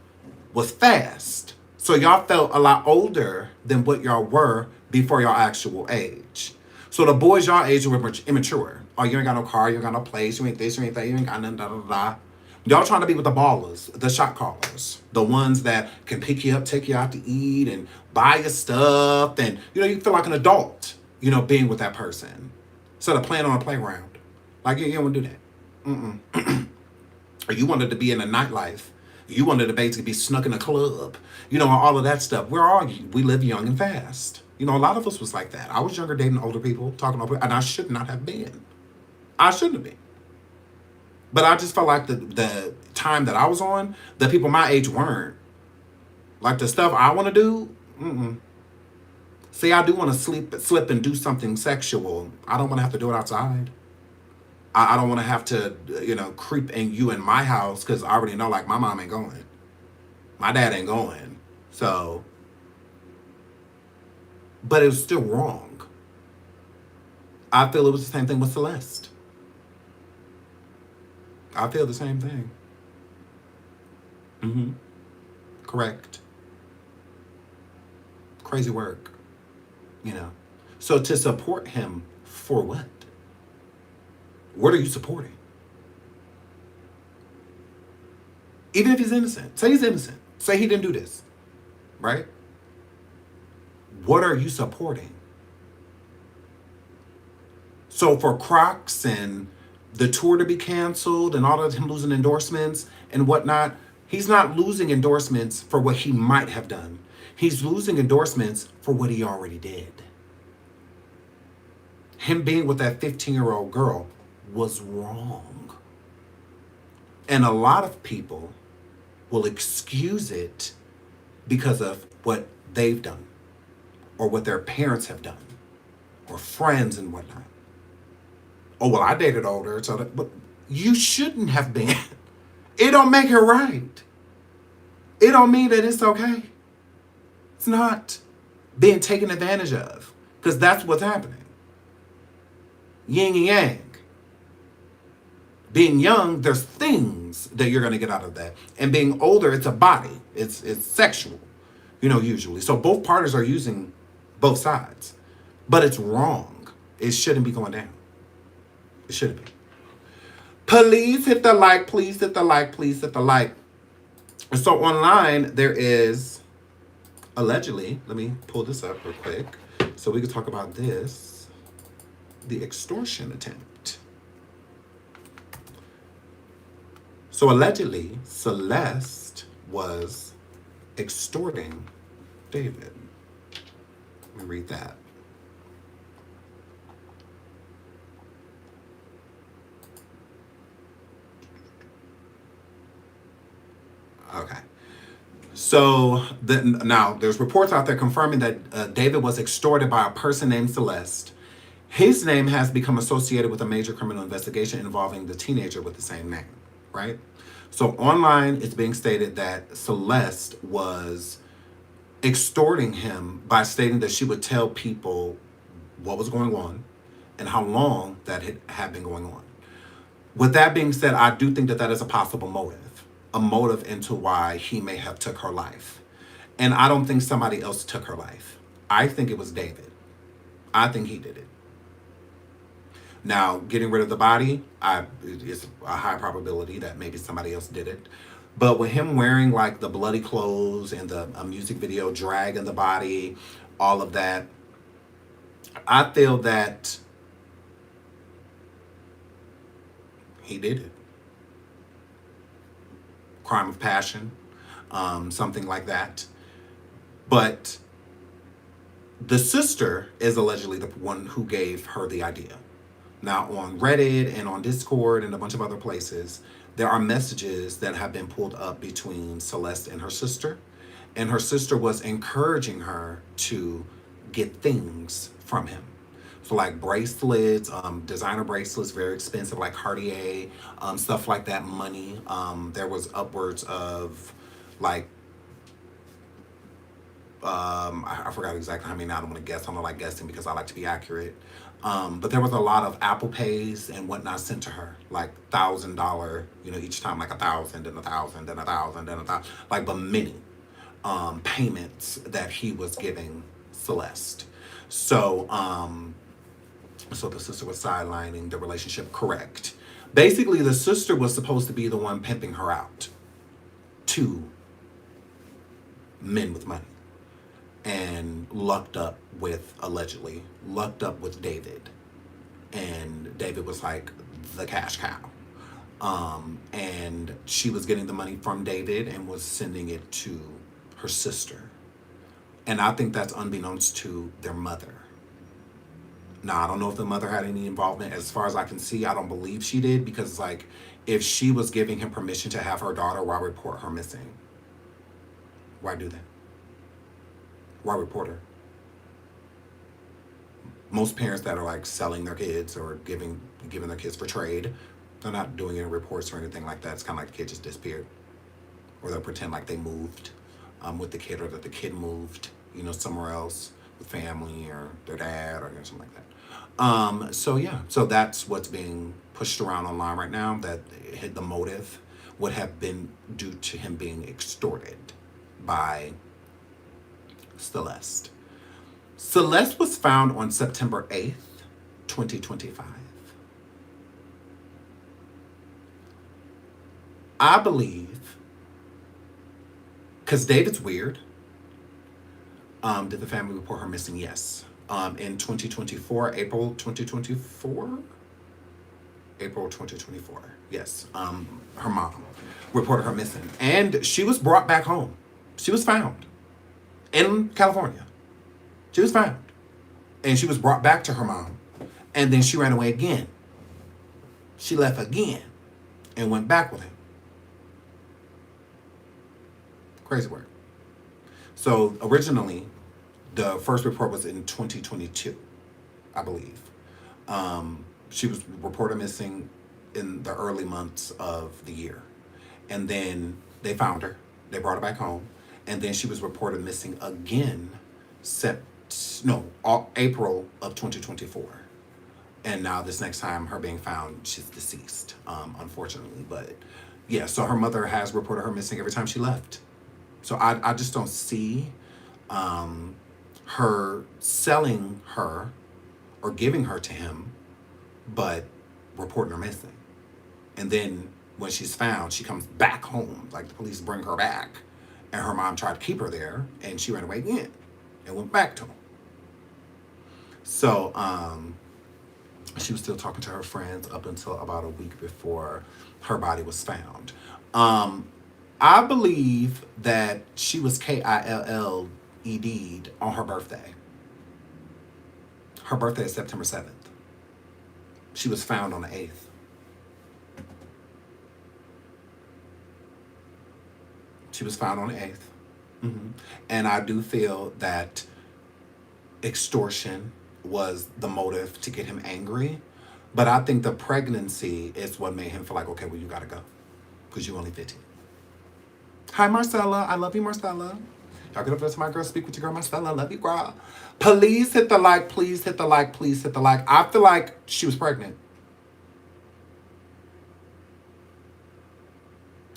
was fast. So y'all felt a lot older than what y'all were before y'all actual age. So the boys y'all age were immature. Oh, you ain't got no car, you ain't got no place, you ain't this, you ain't that, you ain't got nothing, da da da. Y'all trying to be with the ballers, the shot callers, the ones that can pick you up, take you out to eat, and buy you stuff, and you feel like an adult, being with that person instead of playing on a playground. Like you don't want to do that. Or you wanted to be in a nightlife. You wanted to basically be snuck in a club, all of that stuff. Where are you? We live young and fast. A lot of us was like that. I was younger dating older people, talking over, and I should not have been. I shouldn't have been. But I just felt like the time that I was on, the people my age weren't. Like the stuff I want to do, See, I do want to slip and do something sexual. I don't want to have to do it outside. I don't want to have to, creep in my house because I already know, like, my mom ain't going. My dad ain't going. So, but it was still wrong. I feel it was the same thing with Celeste. I feel the same thing. Correct. Crazy work. So to support him for what? What are you supporting? Even if he's innocent. Say he's innocent. Say he didn't do this. Right? What are you supporting? So for Crocs and the tour to be canceled and all of him losing endorsements and whatnot, he's not losing endorsements for what he might have done. He's losing endorsements for what he already did. Him being with that 15-year-old girl was wrong. And a lot of people will excuse it because of what they've done or what their parents have done or friends and whatnot. Oh, well, I dated older, but you shouldn't have been. It don't make it right. It don't mean that it's okay. It's not being taken advantage of because that's what's happening. Yin and yang. Being young, there's things that you're going to get out of that. And being older, it's a body. It's sexual, usually. So both parties are using both sides. But it's wrong. It shouldn't be going down. It shouldn't be. Please hit the like. Please hit the like. Please hit the like. So online, there is, allegedly, let me pull this up real quick so we can talk about this, the extortion attempt. So allegedly, Celeste was extorting David. Let me read that. Okay. So now there's reports out there confirming that David was extorted by a person named Celeste. His name has become associated with a major criminal investigation involving the teenager with the same name, right? So online, it's being stated that Celeste was extorting him by stating that she would tell people what was going on and how long that had been going on. With that being said, I do think that that is a possible motive. A motive into why he may have took her life. And I don't think somebody else took her life. I think it was David. I think he did it. Now, getting rid of the body, it's a high probability that maybe somebody else did it. But with him wearing like the bloody clothes and the music video dragging the body, all of that, I feel that he did it. Crime of passion, something like that. But the sister is allegedly the one who gave her the idea. Now on Reddit and on Discord and a bunch of other places, there are messages that have been pulled up between Celeste and her sister. And her sister was encouraging her to get things from him. So like bracelets, designer bracelets, very expensive, like Cardi, stuff like that, money. There was upwards of like, I forgot exactly how many, I don't want to guess, I'm not like guessing because I like to be accurate. But there was a lot of Apple Pays and whatnot sent to her, like $1,000, each time, like 1,000 and 1,000 and 1,000 and 1,000, like but many payments that he was giving Celeste. So the sister was sidelining the relationship, correct. Basically, the sister was supposed to be the one pimping her out to men with money. And allegedly lucked up with David. And David was like the cash cow. And she was getting the money from David and was sending it to her sister. And I think that's unbeknownst to their mother. Now, I don't know if the mother had any involvement. As far as I can see, I don't believe she did, because like if she was giving him permission to have her daughter, why report her missing? Why do that? Why report her? Most parents that are like selling their kids or giving their kids for trade, they're not doing any reports or anything like that. It's kind of like the kid just disappeared. Or they'll pretend like they moved with the kid, or that the kid moved, somewhere else with family or their dad or something like that. So that's what's being pushed around online right now, that the motive would have been due to him being extorted by Celeste. Celeste was found on September 8th, 2025. I believe, because David's weird. Did the family report her missing? Yes. In 2024, April 2024? April 2024, yes. Her mom reported her missing. And she was brought back home. She was found in California. She was found. And she was brought back to her mom. And then she ran away again. She left again and went back with him. Crazy word. So originally, the first report was in 2022, I believe. She was reported missing in the early months of the year. And then they found her. They brought her back home. And then she was reported missing again April of 2024. And now this next time, her being found, she's deceased, unfortunately. But yeah, so her mother has reported her missing every time she left. So I just don't see her selling her or giving her to him, but reporting her missing. And then when she's found, she comes back home. Like the police bring her back, and her mom tried to keep her there, and she ran away again and went back to him. So she was still talking to her friends up until about a week before her body was found. I believe that she was KILLED'd on her birthday. Her birthday is September 7th. She was found on the 8th. She was found on the 8th. Mm-hmm. And I do feel that extortion was the motive to get him angry. But I think the pregnancy is what made him feel like, okay, well, you gotta go. Because you're only 15. Hi, Marcella. I love you, Marcella. Y'all get up there to my girl, speak with your girl, Marcella. I love you, girl. Please hit the like, please hit the like, please hit the like. I feel like she was pregnant.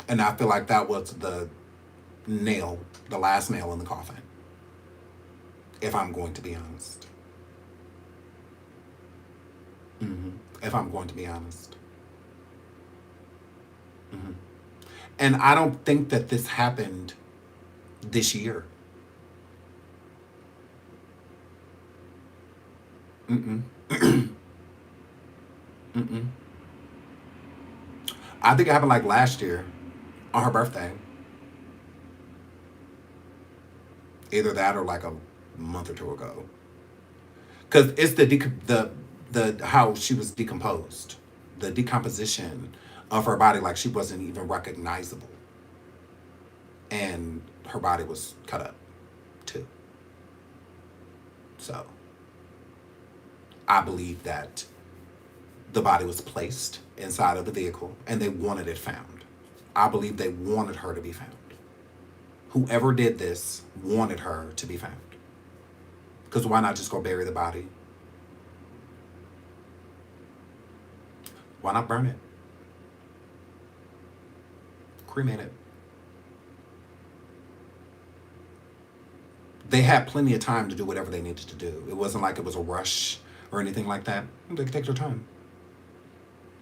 And I feel like that was the last nail in the coffin. If I'm going to be honest. Mm-hmm. If I'm going to be honest. Mm-hmm. And I don't think that this happened this year. Mm-mm. Mm-mm. I think it happened like last year on her birthday. Either that or like a month or two ago. Because it's the how she was decomposed. The decomposition of her body, like she wasn't even recognizable. And her body was cut up too. So I believe that the body was placed inside of the vehicle and they wanted it found. I believe they wanted her to be found. Whoever did this wanted her to be found. Because why not just go bury the body? Why not burn it? Cremate it. They had plenty of time to do whatever they needed to do. It wasn't like it was a rush or anything like that. They could take their time.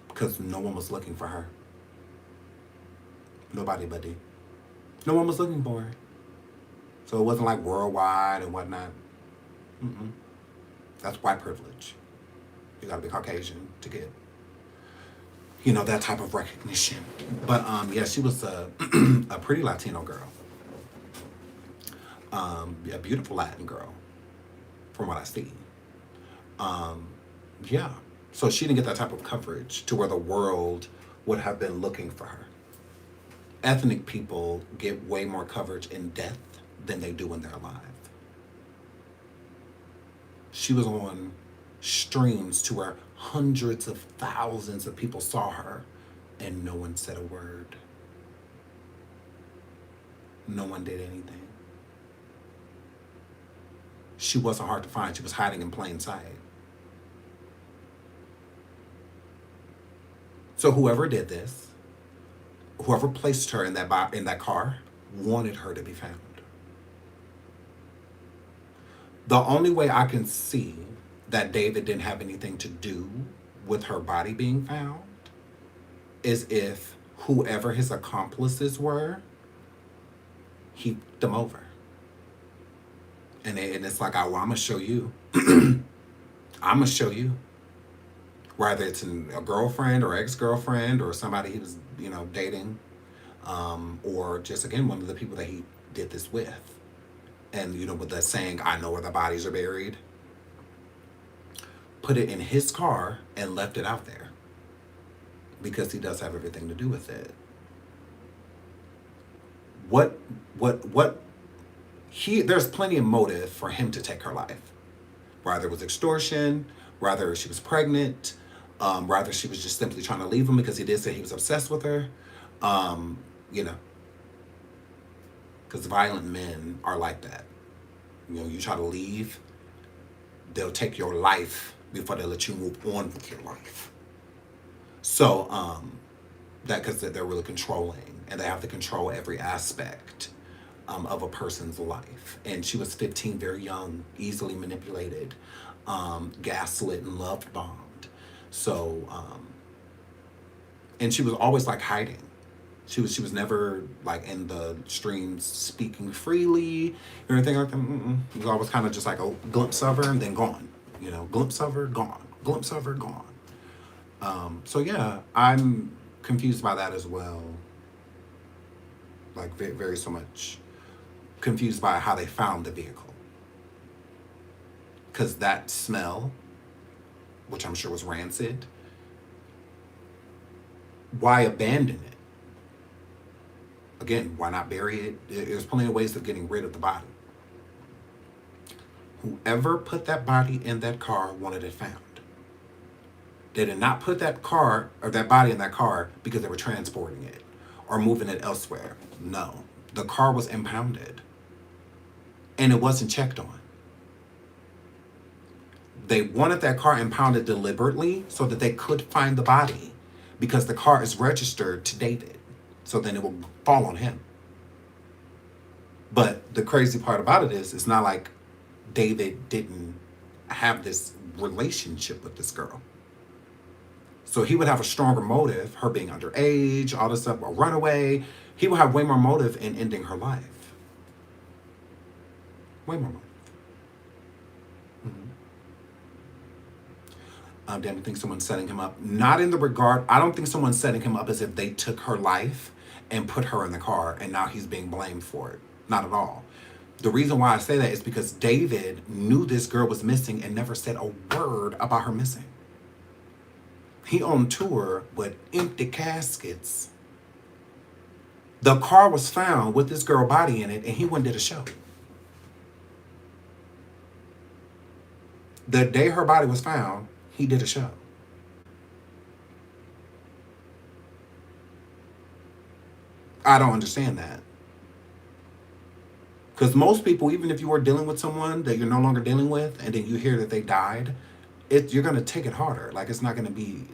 Because no one was looking for her. Nobody but D. No one was looking for her. So it wasn't like worldwide and whatnot. Mm-mm. That's white privilege. You gotta be Caucasian to get, that type of recognition. But yeah, she was a pretty Latino girl. A beautiful Latin girl, from what I see. Yeah. So she didn't get that type of coverage to where the world would have been looking for her. Ethnic people get way more coverage in death than they do when they're alive. She was on streams to where hundreds of thousands of people saw her and no one said a word. No one did anything. She wasn't hard to find. She was hiding in plain sight. So whoever did this, whoever placed her in that car, wanted her to be found. The only way I can see that David didn't have anything to do with her body being found is if whoever his accomplices were, he put them over. And it's like, well, I'm going to show you. I'm going to show you. Whether it's a girlfriend or ex-girlfriend or somebody he was, dating. Or just, again, one of the people that he did this with. And, with that saying, I know where the bodies are buried. Put it in his car and left it out there. Because he does have everything to do with it. There's plenty of motive for him to take her life. Whether it was extortion, whether she was pregnant, whether she was just simply trying to leave him because he did say he was obsessed with her. Because violent men are like that. You try to leave, they'll take your life before they let you move on with your life. So, that because they're really controlling and they have to control every aspect of a person's life. And she was 15, very young, easily manipulated, gaslit and love bombed. So, and she was always like hiding. She was never like in the streams speaking freely or anything like that. It was always kind of just like a glimpse of her and then gone. You know, glimpse of her, gone. Glimpse of her, gone. So yeah, I'm confused by that as well. Like very, very so much confused by how they found the vehicle. Because that smell, which I'm sure was rancid, why abandon it? Again, why not bury it? There's plenty of ways of getting rid of the body. Whoever put that body in that car wanted it found. They did not put that car or that body in that car because they were transporting it or moving it elsewhere. No, the car was impounded and it wasn't checked on. They wanted that car impounded deliberately so that they could find the body because the car is registered to David. So then it will fall on him. But the crazy part about it is, it's not like David didn't have this relationship with this girl. So he would have a stronger motive, her being underage, all this stuff, a runaway. He would have way more motive in ending her life. Way more motive. Damn, I think someone's setting him up. Not in the regard, I don't think someone's setting him up as if they took her life and put her in the car and now he's being blamed for it. Not at all. The reason why I say that is because David knew this girl was missing and never said a word about her missing. He on tour with empty caskets. The car was found with this girl body in it and he went and did a show. The day her body was found, he did a show. I don't understand that. Because most people, even if you are dealing with someone that you're no longer dealing with and then you hear that they died, you're going to take it harder. Like, it's not going to be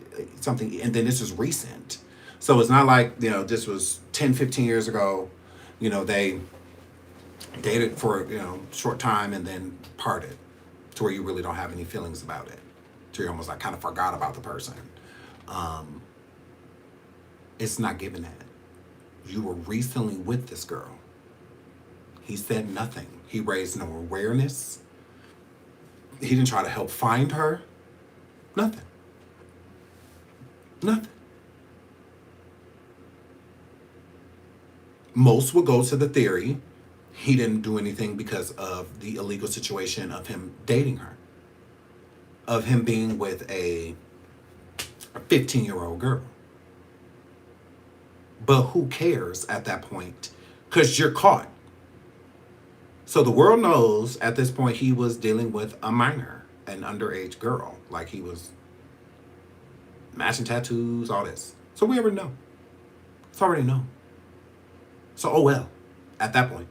something, and then this is recent. So it's not like, this was 10, 15 years ago, they dated for, short time and then parted to where you really don't have any feelings about it. To where you almost like kind of forgot about the person. It's not given that. You were recently with this girl. He said nothing. He raised no awareness. He didn't try to help find her. Nothing. Nothing. Most would go to the theory he didn't do anything because of the illegal situation of him dating her. Of him being with a 15-year-old girl. But who cares at that point? Because you're caught. So the world knows at this point he was dealing with a minor, an underage girl. Like, he was matching tattoos, all this. So we already know. It's already known. So, oh well, at that point,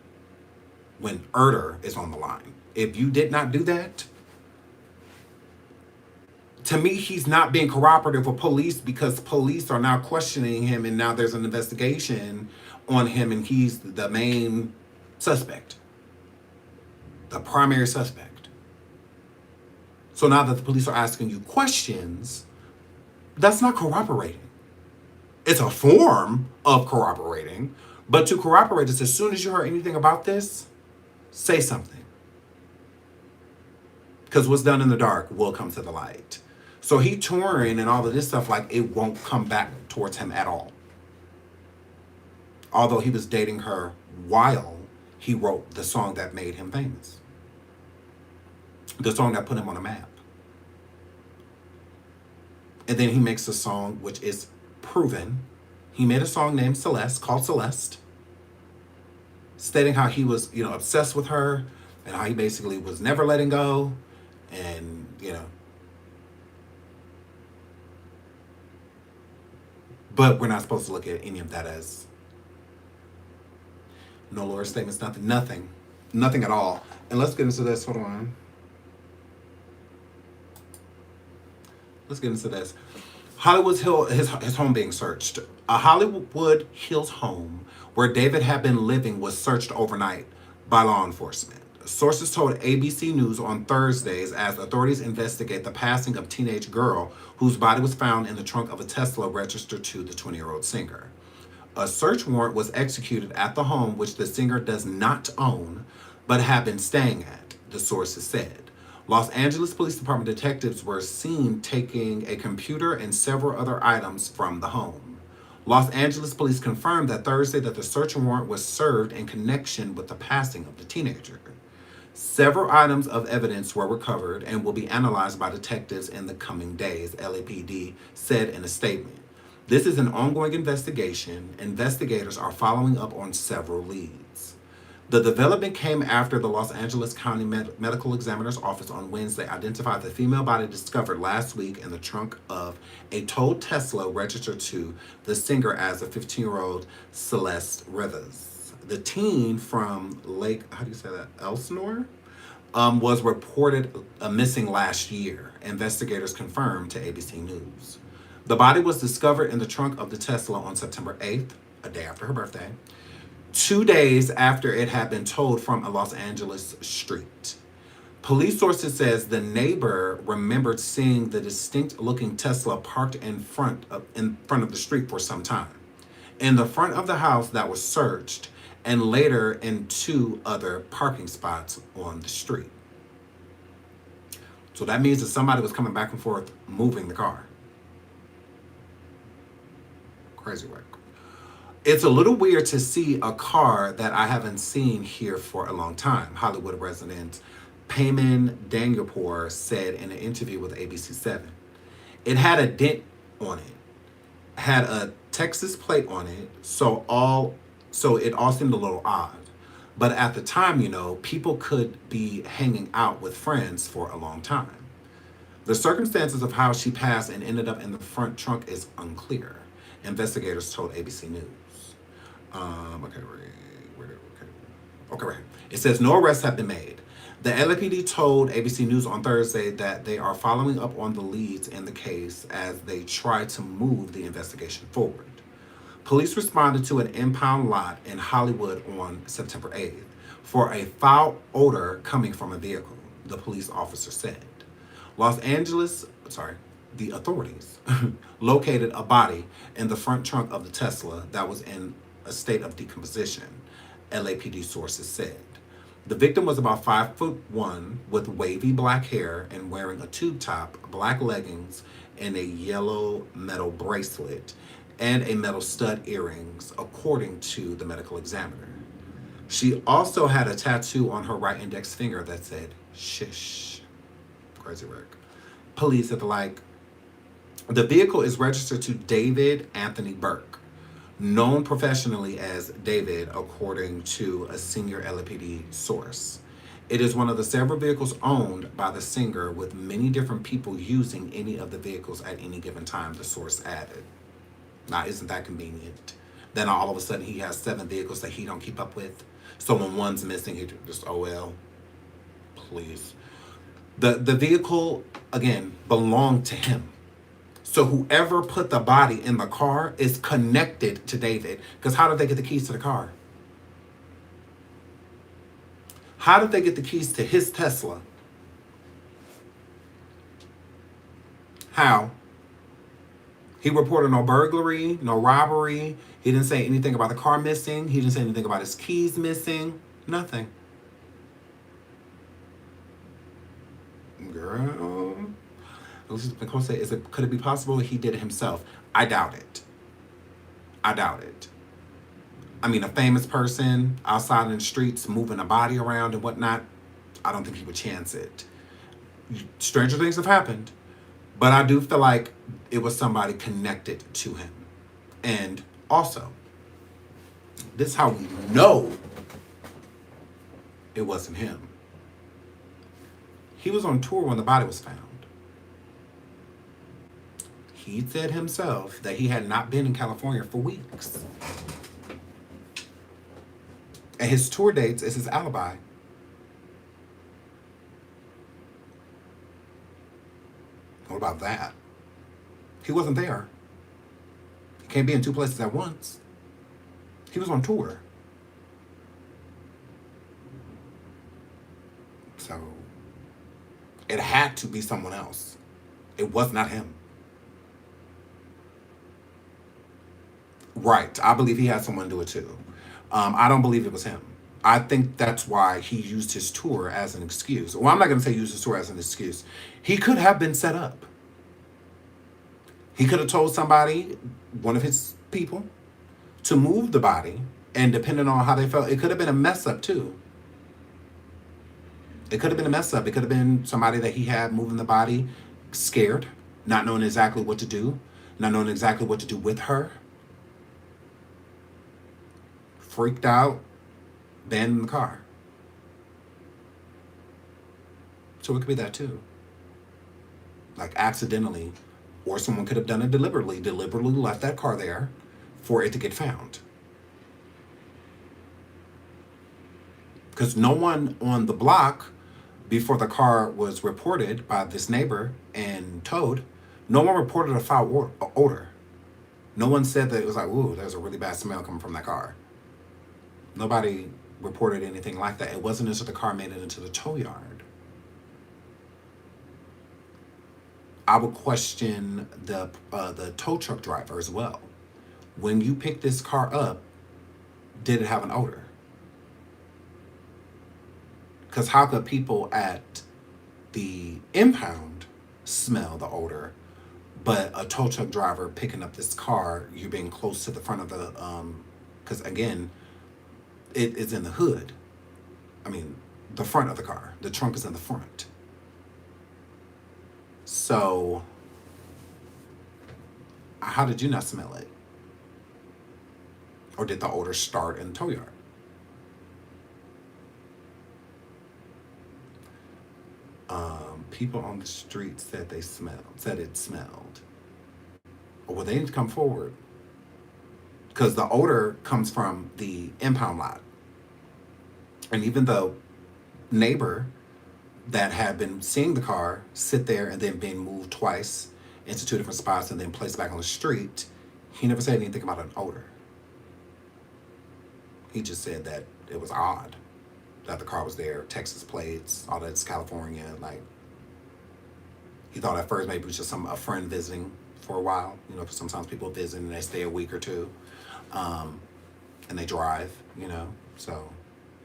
when murder is on the line. If you did not do that, to me, he's not being cooperative with police because police are now questioning him and now there's an investigation on him and he's the main suspect. The primary suspect. So now that the police are asking you questions, that's not corroborating. It's a form of corroborating, but to corroborate is as soon as you heard anything about this, say something. Because what's done in the dark will come to the light. So he touring and all of this stuff, like, it won't come back towards him at all. Although he was dating her while he wrote the song that made him famous. The song that put him on a map. And then he makes a song which is proven. He made a song named Celeste, called Celeste, stating how he was, obsessed with her and how he basically was never letting go. And, but we're not supposed to look at any of that as no lawyer statements, nothing at all. And let's get into this. Hold on. let's get into this. Hollywood's Hill, his home being searched. A Hollywood Hills home where David had been living was searched overnight by law enforcement. Sources told ABC News on Thursdays as authorities investigate the passing of a teenage girl whose body was found in the trunk of a Tesla registered to the 20-year-old singer. A search warrant was executed at the home, which the singer does not own, but had been staying at, the sources said. Los Angeles Police Department detectives were seen taking a computer and several other items from the home. Los Angeles Police confirmed that Thursday that the search warrant was served in connection with the passing of the teenager. Several items of evidence were recovered and will be analyzed by detectives in the coming days, LAPD said in a statement. This is an ongoing investigation. Investigators are following up on several leads. The development came after the Los Angeles County Medical Examiner's Office on Wednesday identified the female body discovered last week in the trunk of a towed Tesla registered to the singer as a 15-year-old Celeste Rivers. The teen from Lake, Elsinore, was reported missing last year, investigators confirmed to ABC News. The body was discovered in the trunk of the Tesla on September 8th, a day after her birthday, 2 days after it had been towed from a Los Angeles street. Police sources says the neighbor remembered seeing the distinct-looking Tesla parked in front of the street for some time. In the front of the house that was searched, and later in 2 other parking spots on the street. So that means that somebody was coming back and forth moving the car. Crazy work. It's a little weird to see a car that I haven't seen here for a long time, Hollywood resident Payman Danielpour said in an interview with ABC7. It had a dent on it, had a Texas plate on it, so it all seemed a little odd. But at the time, people could be hanging out with friends for a long time. The circumstances of how she passed and ended up in the front trunk is unclear, investigators told ABC News. Right. It says no arrests have been made. The LAPD told ABC News on Thursday that they are following up on the leads in the case as they try to move the investigation forward. Police responded to an impound lot in Hollywood on September 8th for a foul odor coming from a vehicle, the police officer said. The authorities located a body in the front trunk of the Tesla that was in a state of decomposition, LAPD sources said. The victim was about 5'1" with wavy black hair and wearing a tube top, black leggings, and a yellow metal bracelet and a metal stud earrings, according to the medical examiner. She also had a tattoo on her right index finger that said, "Shish." Crazy work. Police at the vehicle is registered to David Anthony Burke, known professionally as David, according to a senior LAPD source. It is one of the several vehicles owned by the singer, with many different people using any of the vehicles at any given time, the source added. Now, isn't that convenient? Then all of a sudden he has 7 vehicles that he don't keep up with. So when one's missing, he just, oh well, please. The vehicle, again, belonged to him. So whoever put the body in the car is connected to David. Because how did they get the keys to the car? How did they get the keys to his Tesla? How? He reported no burglary, no robbery. He didn't say anything about the car missing. He didn't say anything about his keys missing. Nothing. Girl. Nicole said, could it be possible he did it himself? I doubt it. I mean, a famous person outside in the streets moving a body around and whatnot, I don't think he would chance it. Stranger things have happened. But I do feel like it was somebody connected to him. And also, this is how we know it wasn't him. He was on tour when the body was found. He said himself that he had not been in California for weeks. And his tour dates is his alibi. What about that? He wasn't there. He can't be in two places at once. He was on tour. So it had to be someone else. It was not him. Right. I believe he had someone do it too. I don't believe it was him. I think that's why he used his tour as an excuse. Well, I'm not going to say use his tour as an excuse. He could have been set up. He could have told somebody, one of his people, to move the body, and depending on how they felt, it could have been a mess up too. It could have been a mess up. It could have been somebody that he had moving the body, scared, not knowing exactly what to do, not knowing exactly what to do with her, freaked out, abandoned the car. So it could be that too. Like accidentally, or someone could have done it deliberately left that car there for it to get found. Because no one on the block, before the car was reported by this neighbor and towed, no one reported a foul odor. No one said that it was like, ooh, there's a really bad smell coming from that car. Nobody reported anything like that. It wasn't until the car made it into the tow yard. I would question the tow truck driver as well. When you picked this car up, did it have an odor? Because how could people at the impound smell the odor, but a tow truck driver picking up this car, you being close to the front of the, because again, it is in the hood. I mean, the front of the car. The trunk is in the front. So, how did you not smell it? Or did the odor start in the tow yard? People on the street said it smelled. Well, they need to come forward. Because the odor comes from the impound lot. And even the neighbor that had been seeing the car sit there and then being moved twice into two different spots and then placed back on the street, he never said anything about an odor. He just said that it was odd that the car was there, Texas plates, all that's California. Like, he thought at first maybe it was just a friend visiting for a while. You know, sometimes people visit and they stay a week or two, and they drive, you know. So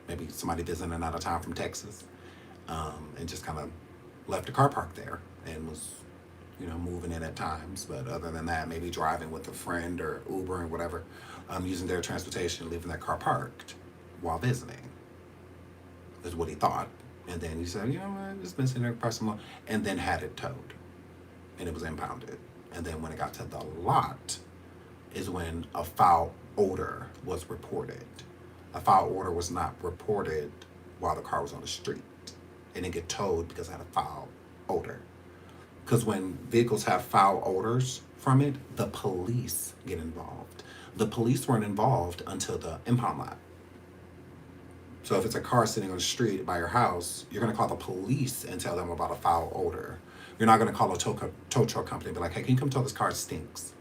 maybe somebody visiting out of town from Texas, and just kind of left the car parked there and was, you know, moving in at times. But other than that, maybe driving with a friend or Uber and whatever, using their transportation, leaving that car parked while visiting, is what he thought. And then he said, you know what, it's been sitting there for some long, and then had it towed, and it was impounded. And then when it got to the lot is when a foul odor was reported. A foul odor was not reported while the car was on the street. It didn't get towed because it had a foul odor. Because when vehicles have foul odors from it, the police get involved. The police weren't involved until the impound lot. So if it's a car sitting on the street by your house, you're going to call the police and tell them about a foul odor. You're not going to call a tow truck company and be like, hey, can you come tow this car? It stinks.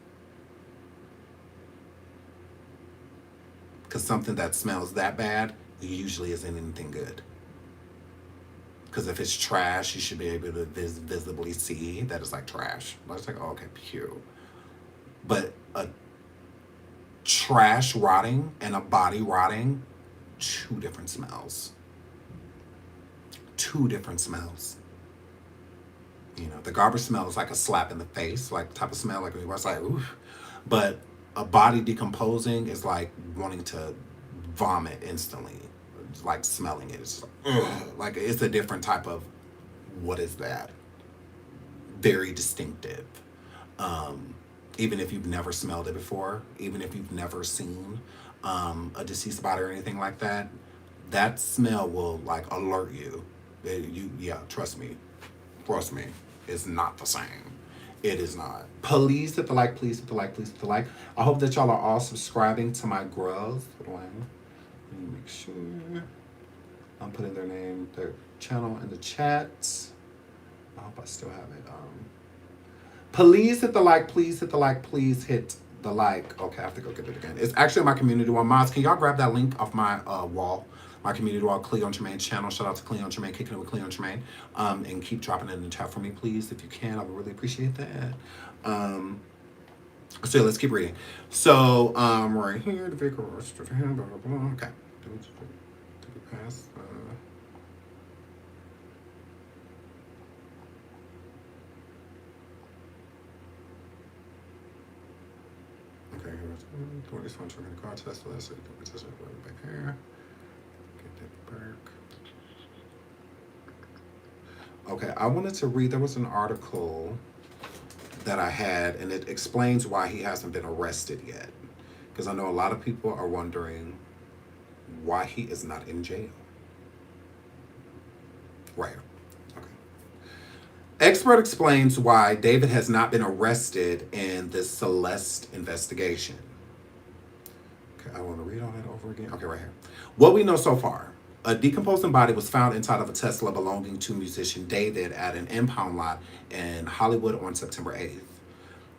Because something that smells that bad usually isn't anything good. Because if it's trash, you should be able to visibly see that it's like trash. It's like, oh, okay, pew. But a trash rotting and a body rotting, two different smells. Two different smells. You know, the garbage smell is like a slap in the face, like the type of smell like when you was like, oof. But a body decomposing is like wanting to vomit instantly. It's like smelling it. It's like, ugh. Like it's a different type of, what is that? Very distinctive. Even if you've never smelled it before, even if you've never seen a deceased body or anything like that, that smell will like alert you. Trust me, it's not the same. It is not. Please hit the like, please hit the like, please hit the like. I hope that y'all are all subscribing to my girls. Let me make sure I'm putting their name, their channel in the chat. I hope I still have it. Please hit the like. Please hit the like. Please hit the like. Okay, I have to go get it again. It's actually my community wall. Mods, can y'all grab that link off my wall? My community wall, Cleon Tremaine's channel. Shout out to Cleon Tremaine, kicking it with Cleon Tremaine. And keep dropping it in the chat for me, please, if you can. I would really appreciate that. So let's keep reading. So right here, the vehicle, blah, blah, blah. Okay. Did we pass? Okay, here's this one trying to car test. Let's see. Back here. Get that back. Okay, I wanted to read. There was an article that I had, and it explains why he hasn't been arrested yet. Because I know a lot of people are wondering why he is not in jail. Right here. Okay. Expert explains why David has not been arrested in this Celeste investigation. Okay, I want to read all that over again. Okay, right here. What we know so far. A decomposing body was found inside of a Tesla belonging to musician David at an impound lot in Hollywood on September 8th.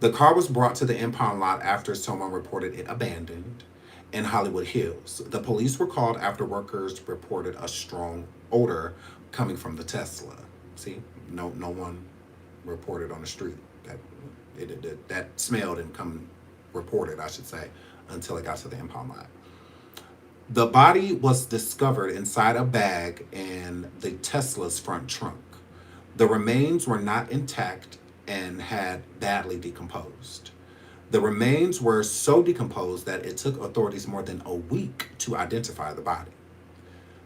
The car was brought to the impound lot after someone reported it abandoned in Hollywood Hills. The police were called after workers reported a strong odor coming from the Tesla. See, no one reported on the street that smell didn't come reported, I should say, until it got to the impound lot. The body was discovered inside a bag in the Tesla's front trunk. The remains were not intact and had badly decomposed. The remains were so decomposed that it took authorities more than a week to identify the body.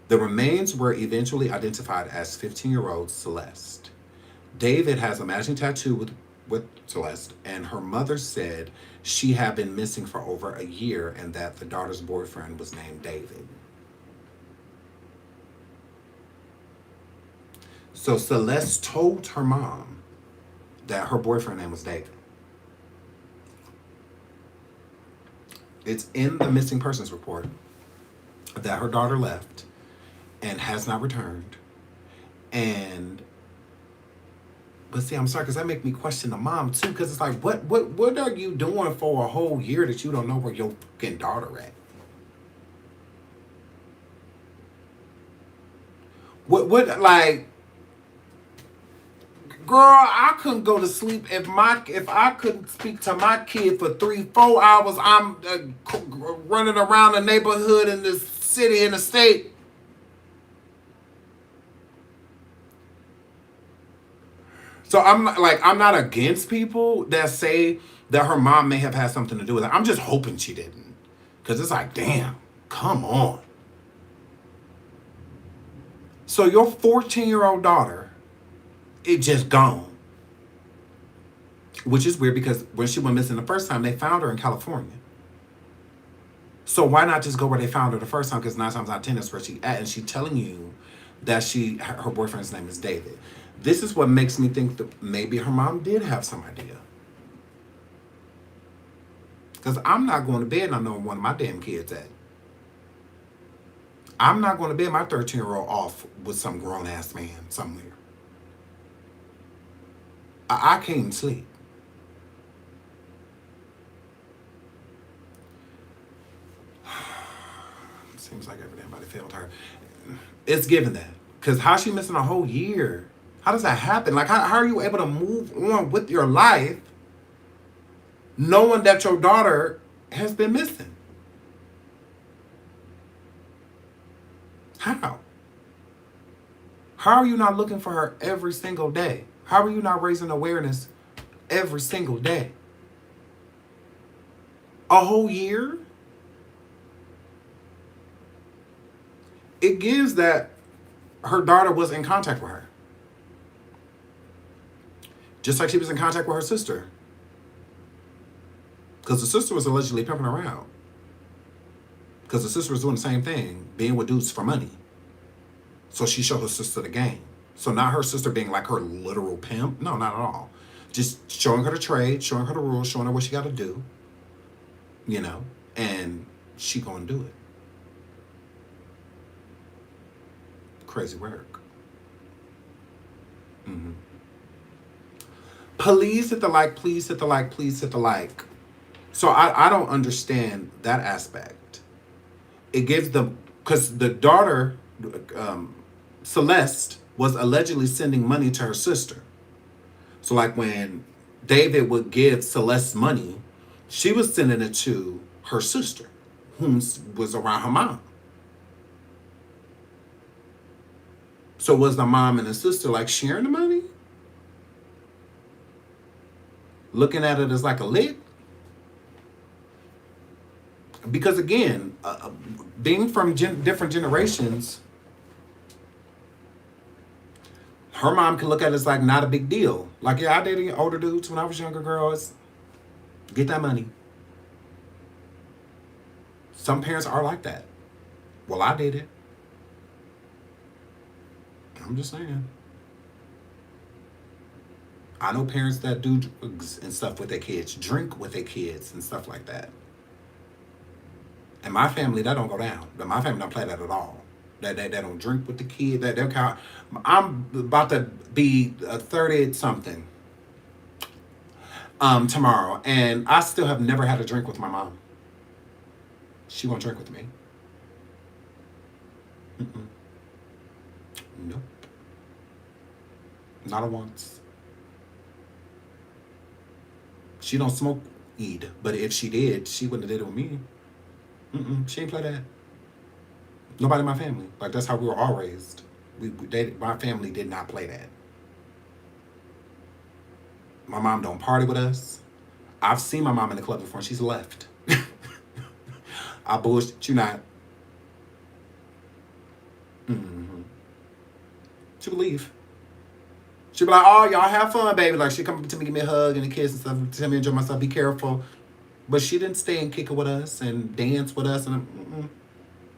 The remains were eventually identified as 15-year-old Celeste. David has a matching tattoo with Celeste, and her mother said she had been missing for over a year and that the daughter's boyfriend was named David. So Celeste told her mom that her boyfriend name was David. It's in the missing persons report that her daughter left and has not returned. But see, I'm sorry, because that make me question the mom too, because it's like, what are you doing for a whole year that you don't know where your fucking daughter at? What like, girl, I couldn't go to sleep if I couldn't speak to my kid for 3-4 hours. I'm running around the neighborhood in this city, in the state. So I'm not against people that say that her mom may have had something to do with it. I'm just hoping she didn't. Because it's like, damn, come on. So your 14-year-old daughter is just gone. Which is weird because when she went missing the first time, they found her in California. So why not just go where they found her the first time? Because 9 times out of 10, that's where she at. And she's telling you that her boyfriend's name is David. This is what makes me think that maybe her mom did have some idea. Because I'm not going to bed not knowing one of my damn kids at. I'm not going to bed my 13-year-old off with some grown-ass man somewhere. I can't sleep. Seems like everybody failed her. It's given that. Because how's she missing a whole year? How does that happen? Like, how are you able to move on with your life knowing that your daughter has been missing? How? How are you not looking for her every single day? How are you not raising awareness every single day? A whole year? It gives that her daughter was in contact with her. Just like she was in contact with her sister. Because the sister was allegedly pimping around. Because the sister was doing the same thing, being with dudes for money. So she showed her sister the game. So not her sister being like her literal pimp. No, not at all. Just showing her the trade, showing her the rules, showing her what she got to do. You know, and she gonna do it. Crazy work. Please hit the like, please hit the like, please hit the like. So I don't understand that aspect. It gives them, because the daughter, Celeste, was allegedly sending money to her sister. So like when David would give Celeste money, she was sending it to her sister, whom was around her mom. So was the mom and the sister like sharing the money? Looking at it as like a lick? Because again, being from different generations, her mom can look at it as like not a big deal. Like, yeah, I dated older dudes when I was younger, girls. Get that money. Some parents are like that. Well, I did it. I'm just saying. I know parents that do drugs and stuff with their kids, drink with their kids and stuff like that. And my family, that don't go down. But my family don't play that at all. They don't drink with the kid. They're kind of, I'm about to be 30 something tomorrow, and I still have never had a drink with my mom. She won't drink with me. Mm-mm. Nope. Not a once. She don't smoke weed, but if she did, she wouldn't have did it with me. She ain't play that. Nobody in my family. Like, that's how we were all raised. My family did not play that. My mom don't party with us. I've seen my mom in the club before, and she's left. I bullshit you not. She would leave. She'd be like, oh, y'all have fun, baby. Like, she'd come up to me, give me a hug and a kiss and stuff, tell me to enjoy myself, be careful. But she didn't stay and kick it with us and dance with us. And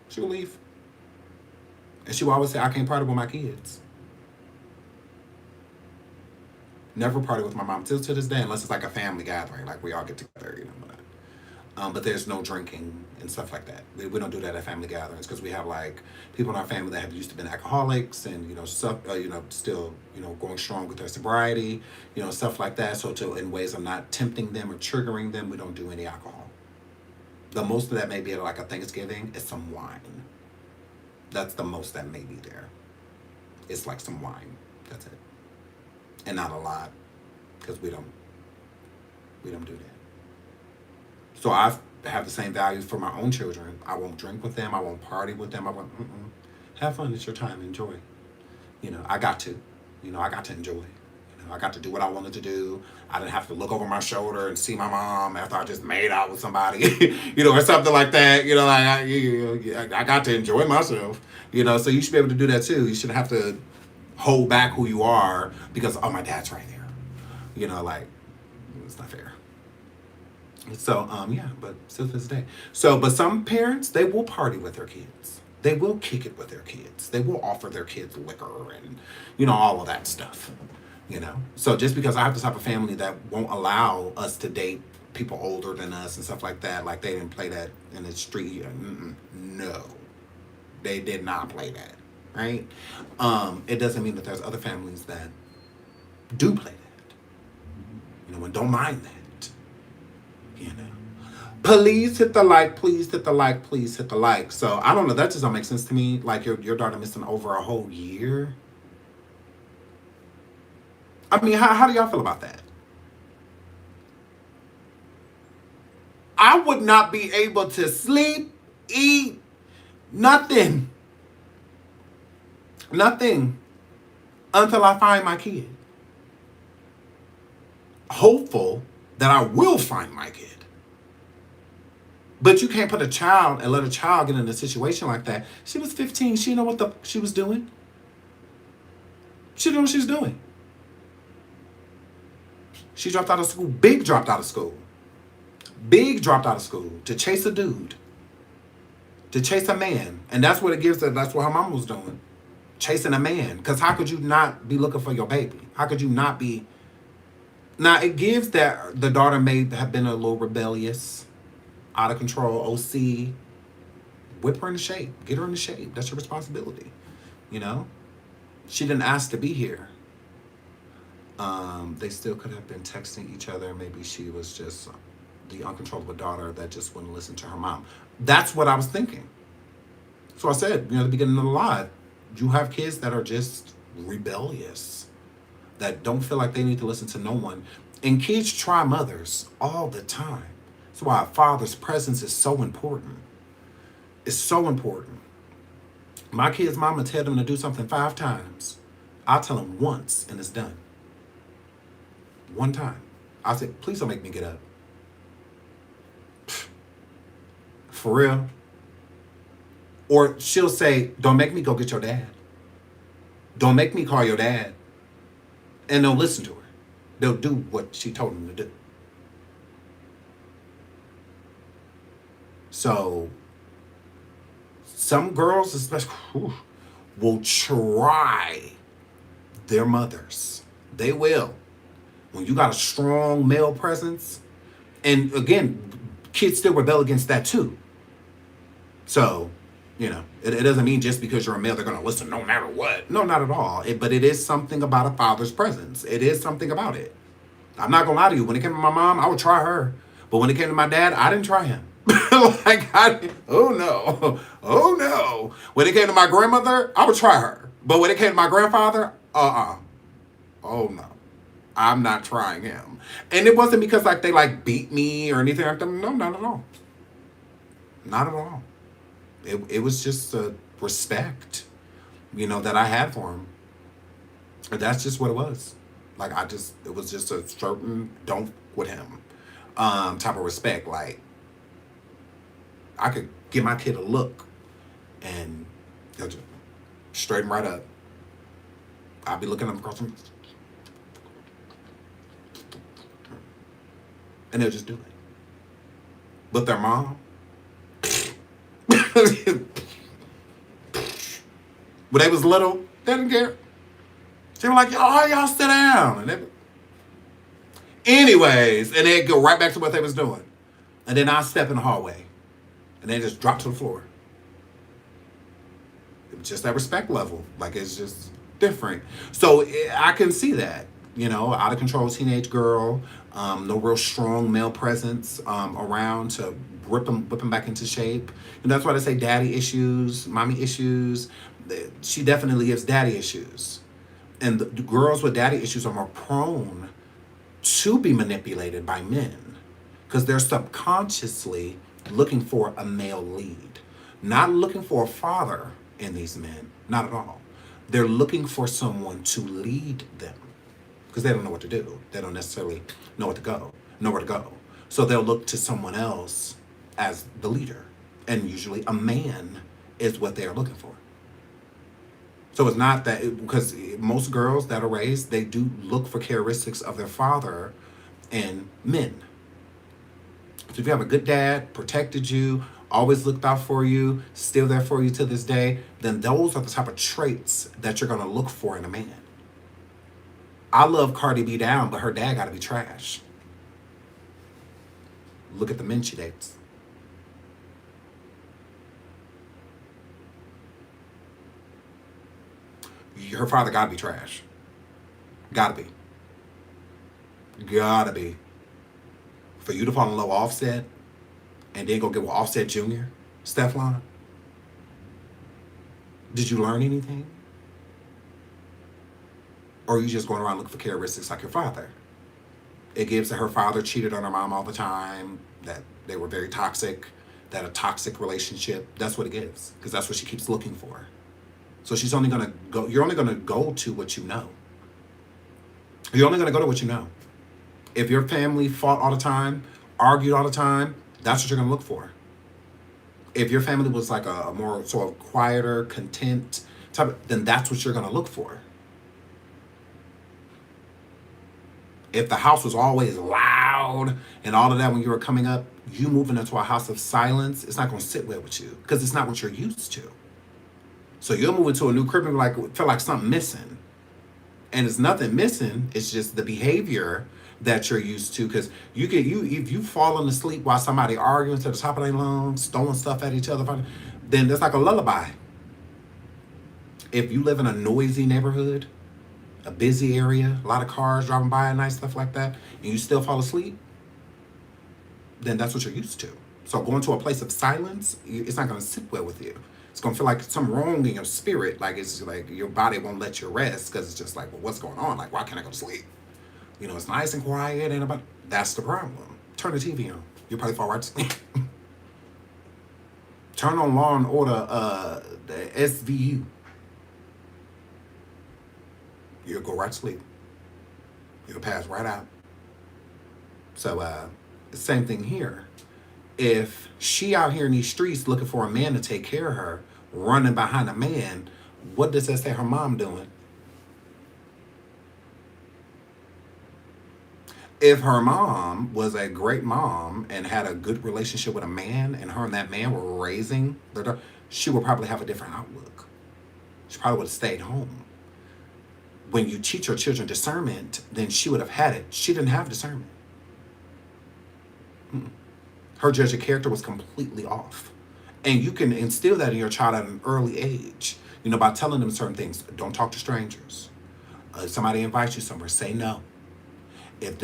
she would leave. And she would always say, I can't party with my kids. Never party with my mom till to this day, unless it's like a family gathering, like we all get together, you know. But there's no drinking and stuff like that. We don't do that at family gatherings because we have like people in our family that have used to been alcoholics and still going strong with their sobriety, stuff like that. So in ways of not tempting them or triggering them, we don't do any alcohol. The most of that may be at like a Thanksgiving is some wine. That's the most that may be there. It's like some wine. That's it. And not a lot, because we don't do that. So I have the same values for my own children. I won't drink with them. I won't party with them. I won't. Have fun. It's your time. Enjoy. I got to. I got to enjoy. I got to do what I wanted to do. I didn't have to look over my shoulder and see my mom after I just made out with somebody, or something like that. I got to enjoy myself. So you should be able to do that too. You shouldn't have to hold back who you are because, oh, my dad's right there. It's not fair. So, but still to this day. So, but some parents, they will party with their kids. They will kick it with their kids. They will offer their kids liquor and, all of that stuff. So just because I have this type of family that won't allow us to date people older than us and stuff like that, like they didn't play that in the street. No, they did not play that. Right? It doesn't mean that there's other families that do play that. And don't mind that. Please hit the like, please hit the like, please hit the like. So I don't know, that just don't make sense to me. Like your daughter missing over a whole year. I mean, how do y'all feel about that? I would not be able to sleep, eat, nothing until I find my kid. Hopeful that I will find my kid. But you can't put a child and let a child get in a situation like that. She was 15. She didn't know what she was doing. She didn't know what she was doing. She dropped out of school. Big dropped out of school. Big dropped out of school to chase a dude. To chase a man. And that's what it gives her. That's what her mom was doing. Chasing a man. Because how could you not be looking for your baby? How could you not be? Now, it gives that the daughter may have been a little rebellious, out of control, OC. Whip her into shape. Get her into shape. That's your responsibility. She didn't ask to be here. They still could have been texting each other. Maybe she was just the uncontrollable daughter that just wouldn't listen to her mom. That's what I was thinking. So I said, at the beginning of the live, you have kids that are just rebellious, that don't feel like they need to listen to no one. And kids try mothers all the time. That's why a father's presence is so important. It's so important. My kid's mama tell them to do something 5 times. I'll tell them once and it's done. One time. I said, please don't make me get up. For real. Or she'll say, don't make me go get your dad. Don't make me call your dad. And they'll listen to her. They'll do what she told them to do. So, some girls, especially, will try their mothers. They will. When you got a strong male presence, and again, kids still rebel against that too. So, it doesn't mean just because you're a male, they're going to listen no matter what. No, not at all. But it is something about a father's presence. It is something about it. I'm not going to lie to you. When it came to my mom, I would try her. But when it came to my dad, I didn't try him. Oh no. When it came to my grandmother, I would try her. But when it came to my grandfather, oh no. I'm not trying him. And it wasn't because they beat me or anything like that. No, not at all. Not at all. It was just a respect, that I had for him. And that's just what it was. It was just a certain don't with him type of respect. I could give my kid a look and they'll just straighten right up. I'll be looking up across them. And they'll just do it. But their mom, when they was little, they didn't care. They were like, y'all sit down. And anyways, and they'd go right back to what they was doing. And then I'd step in the hallway. And they just drop to the floor. It was just that respect level. It's just different. So I can see that. Out of control teenage girl. No real strong male presence around to whip them back into shape. And that's why they say daddy issues, mommy issues. She definitely gives daddy issues. And the girls with daddy issues are more prone to be manipulated by men because they're subconsciously looking for a male lead, not looking for a father in these men, not at all. They're looking for someone to lead them because they don't know what to do. They don't necessarily know where to go. So they'll look to someone else as the leader, and usually a man is what they are looking for. So it's not that, because most girls that are raised, they do look for characteristics of their father in men. So if you have a good dad, protected you, always looked out for you, still there for you to this day, then those are the type of traits that you're going to look for in a man. I love Cardi B down, but her dad got to be trash. Look at the men she dates. Her father gotta be trash. Gotta be. For you to fall in love with Offset and then go get with Offset Jr., Steflon, did you learn anything? Or are you just going around looking for characteristics like your father? It gives that her father cheated on her mom all the time, that they were very toxic, that a toxic relationship. That's what it gives, because that's what she keeps looking for. So she's only going to go, you're only going to go to what you know. You're only going to go to what you know. If your family fought all the time, argued all the time, that's what you're going to look for. If your family was like a more sort of quieter, content type, then that's what you're going to look for. If the house was always loud and all of that when you were coming up, you moving into a house of silence, it's not going to sit well with you because it's not what you're used to. So you'll move into a new crib and feel like something missing. And it's nothing missing. It's just the behavior that you're used to. Because if you falling asleep while somebody arguing to the top of their lungs, throwing stuff at each other, then it's like a lullaby. If you live in a noisy neighborhood, a busy area, a lot of cars driving by at night, stuff like that, and you still fall asleep, then that's what you're used to. So going to a place of silence, it's not going to sit well with you. It's going to feel like something wrong in your spirit. Like, it's like your body won't let you rest because it's just like, well, what's going on? Like, why can't I go to sleep? You know, it's nice and quiet and about. That's the problem. Turn the TV on. You'll probably fall right to sleep. Turn on Law and Order, the SVU. You'll go right to sleep. You'll pass right out. So, the same thing here. If she out here in these streets looking for a man to take care of her, running behind a man, what does that say her mom doing? If her mom was a great mom and had a good relationship with a man, and her and that man were raising their daughter, she would probably have a different outlook. She probably would have stayed home. When you teach your children discernment, then she would have had it. She didn't have discernment. Her judge of character was completely off. And you can instill that in your child at an early age, you know, by telling them certain things. Don't talk to strangers. If somebody invites you somewhere, say no. If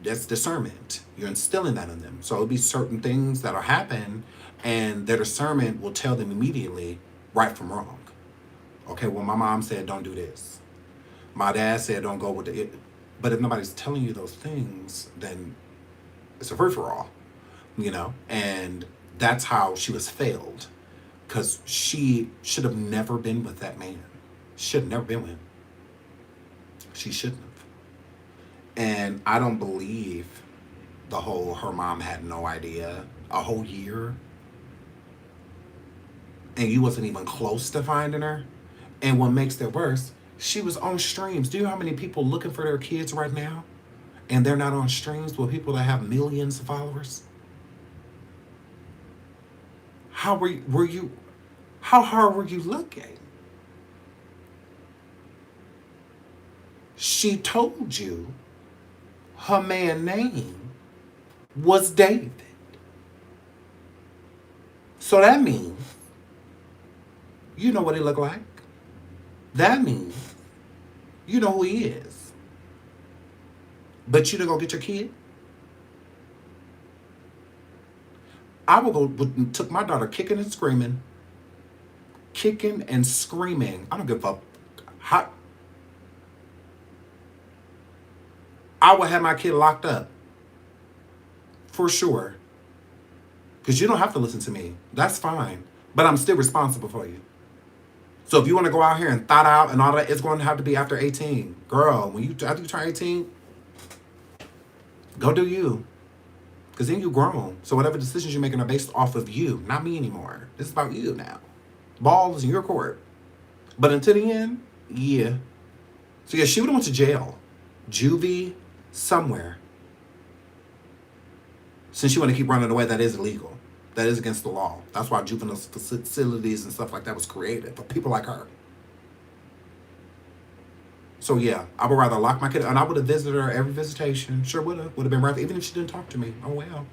that's discernment. You're instilling that in them. So it'll be certain things that'll happen, and their discernment will tell them immediately right from wrong. Okay, well, my mom said don't do this. My dad said don't go with it. But if nobody's telling you those things, then it's a free-for-all, you know? And that's how she was failed, because she should have never been with that man. Should have never been with him. She shouldn't have. And I don't believe the whole her mom had no idea a whole year. And you wasn't even close to finding her. And what makes it worse, she was on streams. Do you know how many people looking for their kids right now? And they're not on streams with people that have millions of followers? How how hard were you looking? She told you her man's name was David. So that means you know what he looked like. That means you know who he is. But you didn't go get your kid? I took my daughter kicking and screaming. Kicking and screaming. I don't give a fuck. I would have my kid locked up. For sure. Because you don't have to listen to me. That's fine. But I'm still responsible for you. So if you want to go out here and thought out and all that, it's going to have to be after 18. Girl, after you turn 18, go do you. Because then you're grown. So whatever decisions you're making are based off of you, not me anymore. This is about you now. Ball is in your court. But until the end, yeah. So yeah, she would have went to jail. Juvie, somewhere. Since you want to keep running away, that is illegal. That is against the law. That's why juvenile facilities and stuff like that was created for people like her. So yeah, I would rather lock my kid, and I would have visited her every visitation. Sure would have. Would have been right, even if she didn't talk to me. Oh well.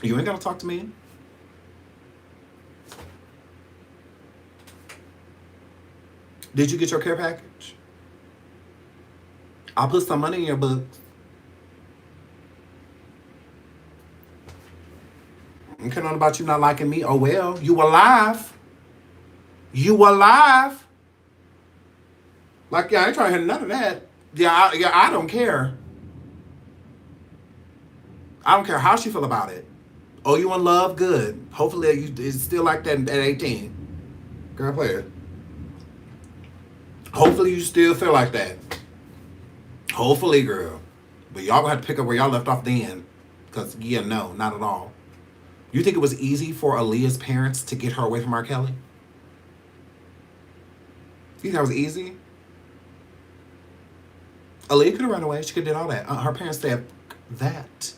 You ain't gotta talk to me. Did you get your care package? I'll put some money in your books. I don't care nothing about you not liking me. Oh well, you alive. You alive. Like, yeah, I ain't trying to hear none of that. Yeah, I don't care. I don't care how she feel about it. Oh, you in love? Good. Hopefully it's still like that at 18. Girl, play it. Hopefully you still feel like that. Hopefully, girl. But y'all gonna have to pick up where y'all left off then. Because, yeah, no, not at all. You think it was easy for Aaliyah's parents to get her away from R. Kelly? You think that was easy? Aaliyah could have run away. She could have did all that. Her parents said that.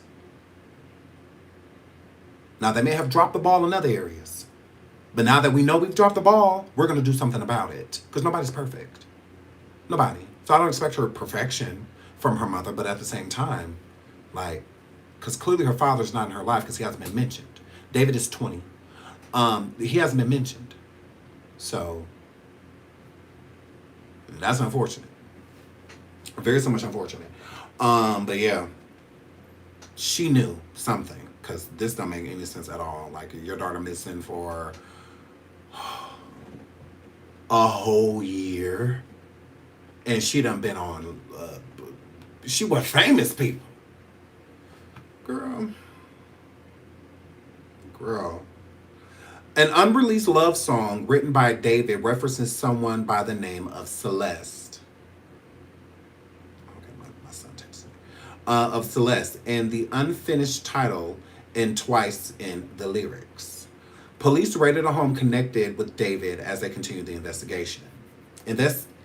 Now, they may have dropped the ball in other areas. But now that we know we've dropped the ball, we're going to do something about it. Because nobody's perfect. Nobody. So I don't expect her perfection from her mother. But at the same time, like, because clearly her father's not in her life because he hasn't been mentioned. David is 20. He hasn't been mentioned. So, That's unfortunate. Very so much unfortunate. But yeah, she knew something because this don't make any sense at all. Like your daughter missing for a whole year, and she done been on. She was famous people. Girl. An unreleased love song written by David references someone by the name of Celeste. Okay, my son texted me. Of Celeste, and the unfinished title in twice in the lyrics. Police raided a home connected with David as they continued the investigation.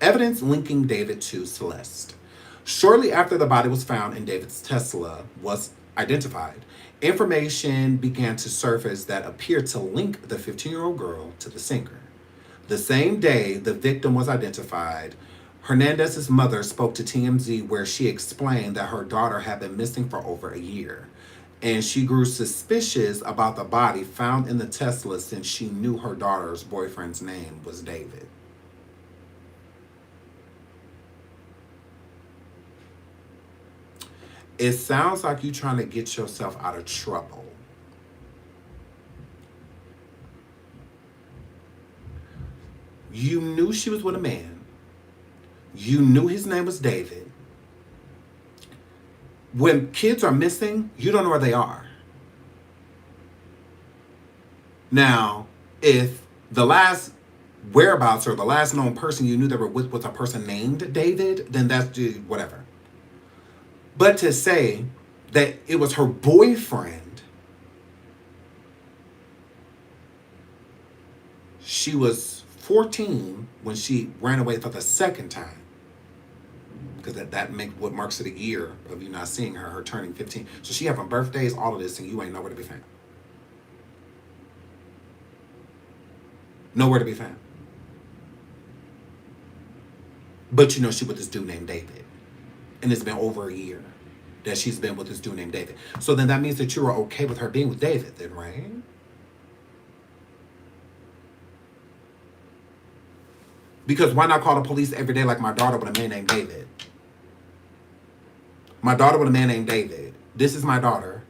Evidence linking David to Celeste. Shortly after the body was found and David's Tesla was identified, information began to surface that appeared to link the 15-year-old girl to the singer. The same day the victim was identified, Hernandez's mother spoke to TMZ where she explained that her daughter had been missing for over a year, and she grew suspicious about the body found in the Tesla since she knew her daughter's boyfriend's name was David. It sounds like you're trying to get yourself out of trouble. You knew she was with a man. You knew his name was David. When kids are missing, you don't know where they are. Now, if the last whereabouts or the last known person you knew they were with was a person named David, then that's whatever. But to say that it was her boyfriend, she was 14 when she ran away for the second time. Because that makes what marks it a year of you not seeing her, her turning 15. So she having birthdays, all of this, and you ain't nowhere to be found. Nowhere to be found. But you know she with this dude named David. And it's been over a year that she's been with this dude named David. So then that means that you are okay with her being with David then, right? Because why not call the police every day like my daughter with a man named David? My daughter with a man named David. This is my daughter.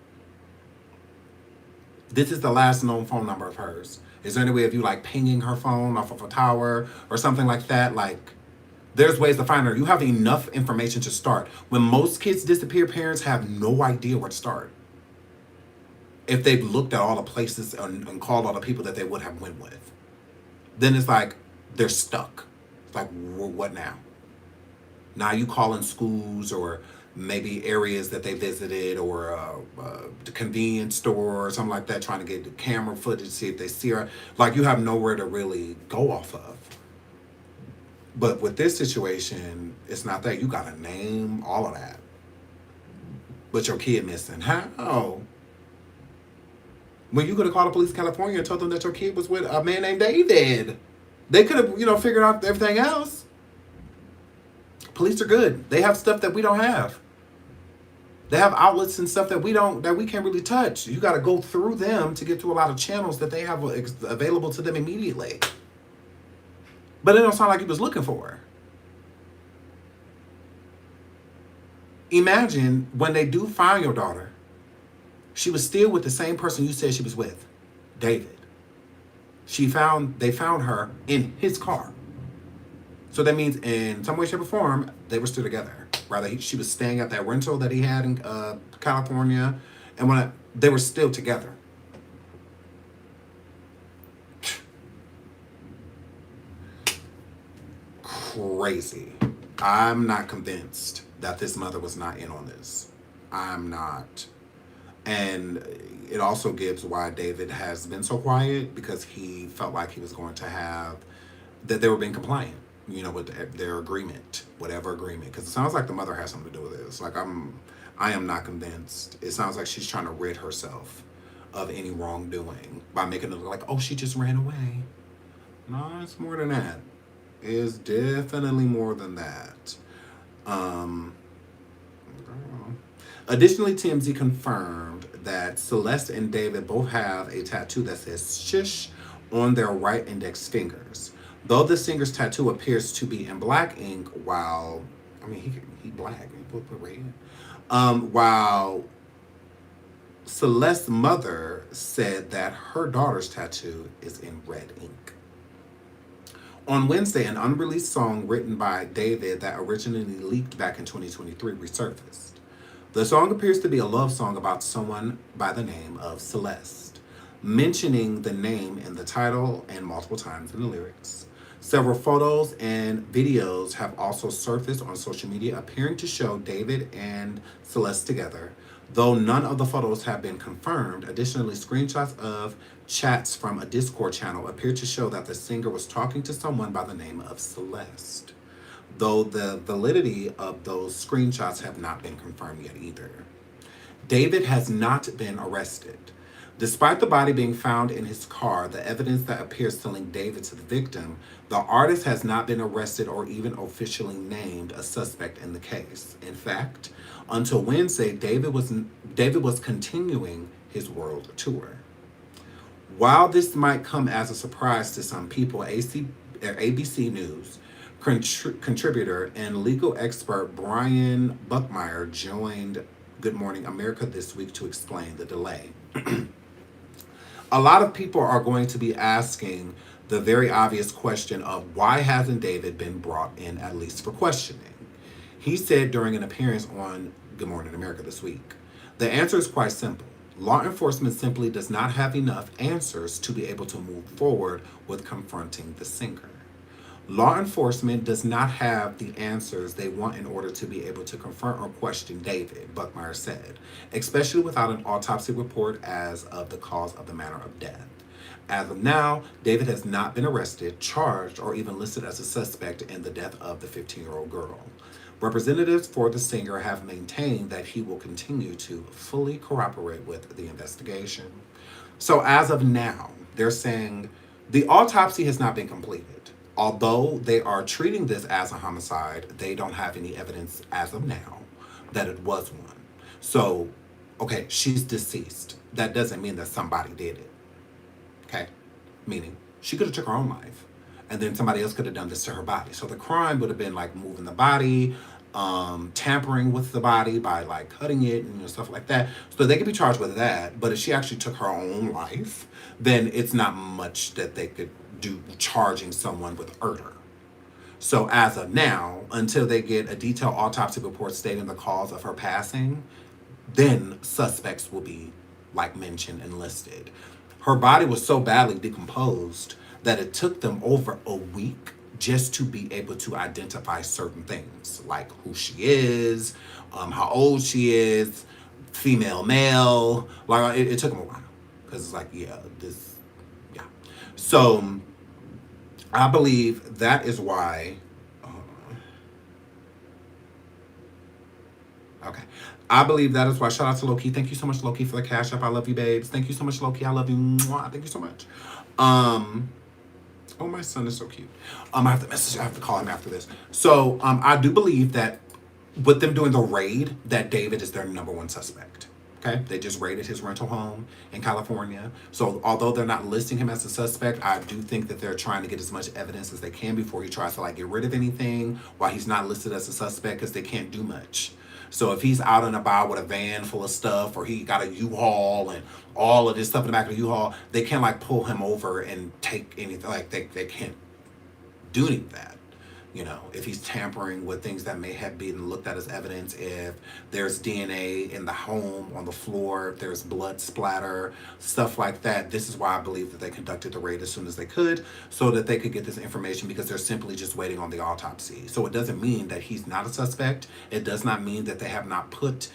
This is the last known phone number of hers. Is there any way of you like pinging her phone off of a tower or something like that? Like, there's ways to find her. You have enough information to start. When most kids disappear, parents have no idea where to start. If they've looked at all the places and called all the people that they would have went with. Then it's like, they're stuck. It's like, what now? Now you call in schools or maybe areas that they visited or the convenience store or something like that, trying to get the camera footage to see if they see her. Like, you have nowhere to really go off of. But with this situation, it's not that. You got a name, all of that. But your kid missing. How? When you could have called the police in California and told them that your kid was with a man named David. They could have, figured out everything else. Police are good. They have stuff that we don't have. They have outlets and stuff that we can't really touch. You got to go through them to get to a lot of channels that they have available to them immediately. But it don't sound like he was looking for her. Imagine when they do find your daughter, she was still with the same person you said she was with, David. They found her in his car. So that means in some way, shape, or form, they were still together. Rather, she was staying at that rental that he had in California, and they were still together. Crazy. I'm not convinced that this mother was not in on this. I'm not. And it also gives why David has been so quiet, because he felt like he was going to have, that they were being compliant, with their agreement, whatever agreement. Because it sounds like the mother has something to do with this. Like, I am not convinced. It sounds like she's trying to rid herself of any wrongdoing by making it look like, oh, she just ran away. No, it's more than that. Is definitely more than that. Additionally, TMZ confirmed that Celeste and David both have a tattoo that says "shush" on their right index fingers. Though the singer's tattoo appears to be in black ink, while I mean he black, he put red. While Celeste's mother said that her daughter's tattoo is in red ink. On Wednesday, an unreleased song written by David that originally leaked back in 2023 resurfaced. The song appears to be a love song about someone by the name of Celeste, mentioning the name in the title and multiple times in the lyrics. Several photos and videos have also surfaced on social media appearing to show David and Celeste together, though none of the photos have been confirmed. Additionally, screenshots of chats from a Discord channel appear to show that the singer was talking to someone by the name of Celeste, though the validity of those screenshots have not been confirmed yet either. David has not been arrested. Despite the body being found in his car, the evidence that appears to link David to the victim, the artist has not been arrested or even officially named a suspect in the case. In fact, until Wednesday, David was continuing his world tour. While this might come as a surprise to some people, ABC News contributor and legal expert Brian Buckmeyer joined Good Morning America this week to explain the delay. A lot of people are going to be asking the very obvious question of why hasn't David been brought in at least for questioning? He said during an appearance on Good Morning America this week, the answer is quite simple. Law enforcement simply does not have enough answers to be able to move forward with confronting the singer. Law enforcement does not have the answers they want in order to be able to confront or question David, Buckmeyer said, especially without an autopsy report as of the cause of the manner of death. As of now, David has not been arrested, charged, or even listed as a suspect in the death of the 15-year-old girl. Representatives for the singer have maintained that he will continue to fully cooperate with the investigation. So as of now, they're saying the autopsy has not been completed. Although they are treating this as a homicide, they don't have any evidence as of now that it was one. So, okay, she's deceased. That doesn't mean that somebody did it. Okay? Meaning, she could have took her own life. And then somebody else could have done this to her body. So the crime would have been like moving the body, tampering with the body by like cutting it and stuff like that. So they could be charged with that. But if she actually took her own life, then it's not much that they could do charging someone with murder. So as of now, until they get a detailed autopsy report stating the cause of her passing, then suspects will be like mentioned and listed. Her body was so badly decomposed that it took them over a week just to be able to identify certain things, like who she is, how old she is, female, male. Like it took them a while because it's like, yeah. So I believe that is why. Okay. I believe that is why. Shout out to Loki. Thank you so much, Loki, for the cash app. I love you, babes. Thank you so much, Loki. I love you. Mwah. Thank you so much. Oh, my son is so cute. I have to call him after this. So I do believe that with them doing the raid, that David is their number one suspect. Okay, they just raided his rental home in California. So although they're not listing him as a suspect, I do think that they're trying to get as much evidence as they can before he tries to like get rid of anything while he's not listed as a suspect, because they can't do much. So if he's out and about with a van full of stuff, or he got a U-Haul and all of this stuff in the back of the U-Haul, they can't like pull him over and take anything. Like they can't do any of that. You know, if he's tampering with things that may have been looked at as evidence, if there's DNA in the home, on the floor, if there's blood splatter, stuff like that. This is why I believe that they conducted the raid as soon as they could, so that they could get this information, because they're simply just waiting on the autopsy. So it doesn't mean that he's not a suspect. It does not mean that they have not put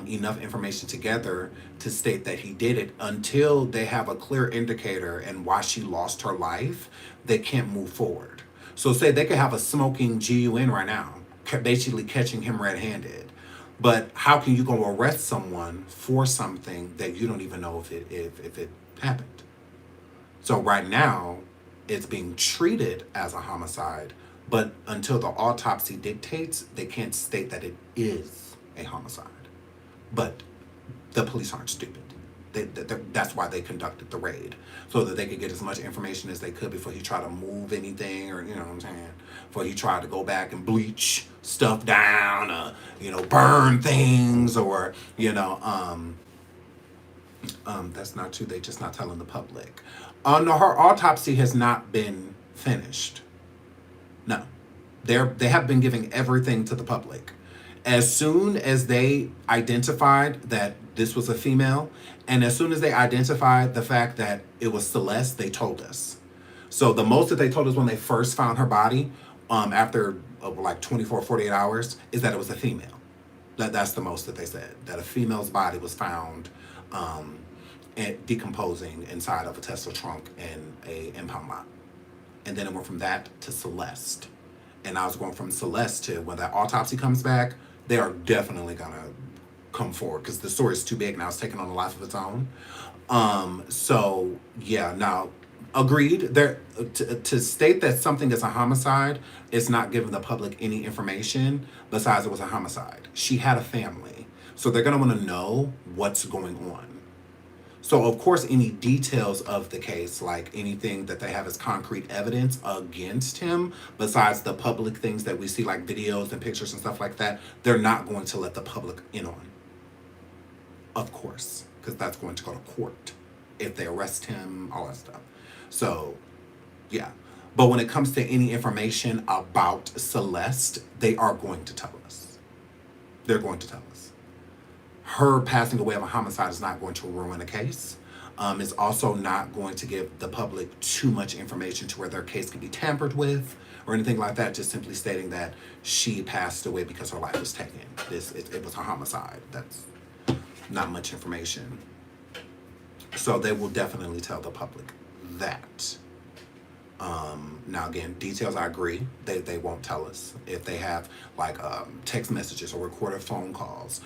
enough information together to state that he did it. Until they have a clear indicator and why she lost her life, they can't move forward. So say they could have a smoking GUN right now, basically catching him red-handed. But how can you go arrest someone for something that you don't even know if it happened? So right now, it's being treated as a homicide, but until the autopsy dictates, they can't state that it is a homicide. But the police aren't stupid. That's why they conducted the raid, so that they could get as much information as they could before he tried to move anything, or you know what I'm saying, before he tried to go back and bleach stuff down, burn things, or that's not true. They just not telling the public. No, her autopsy has not been finished. No, they have been giving everything to the public. As soon as they identified that this was a female, and as soon as they identified the fact that it was Celeste, they told us. So the most that they told us when they first found her body, after like 24, 48 hours, is that it was a female. That's the most that they said. That a female's body was found and decomposing inside of a Tesla trunk in a impound lot. And then it went from that to Celeste. And I was going from Celeste to when that autopsy comes back, they are definitely gonna come forward because the story is too big now. It's taking on a life of its own. So yeah, now agreed. There to state that something is a homicide is not giving the public any information besides it was a homicide. She had a family, so they're gonna want to know what's going on. So, of course, any details of the case, like anything that they have as concrete evidence against him, besides the public things that we see, like videos and pictures and stuff like that, they're not going to let the public in on. Of course, because that's going to go to court if they arrest him, all that stuff. So, yeah. But when it comes to any information about Celeste, they are going to tell us. They're going to tell us. Her passing away of a homicide is not going to ruin a case. It's also not going to give the public too much information to where their case can be tampered with or anything like that. Just simply stating that she passed away because her life was taken. It was a homicide. That's not much information. So they will definitely tell the public that. Now again, details, I agree. They won't tell us if they have like text messages or recorded phone calls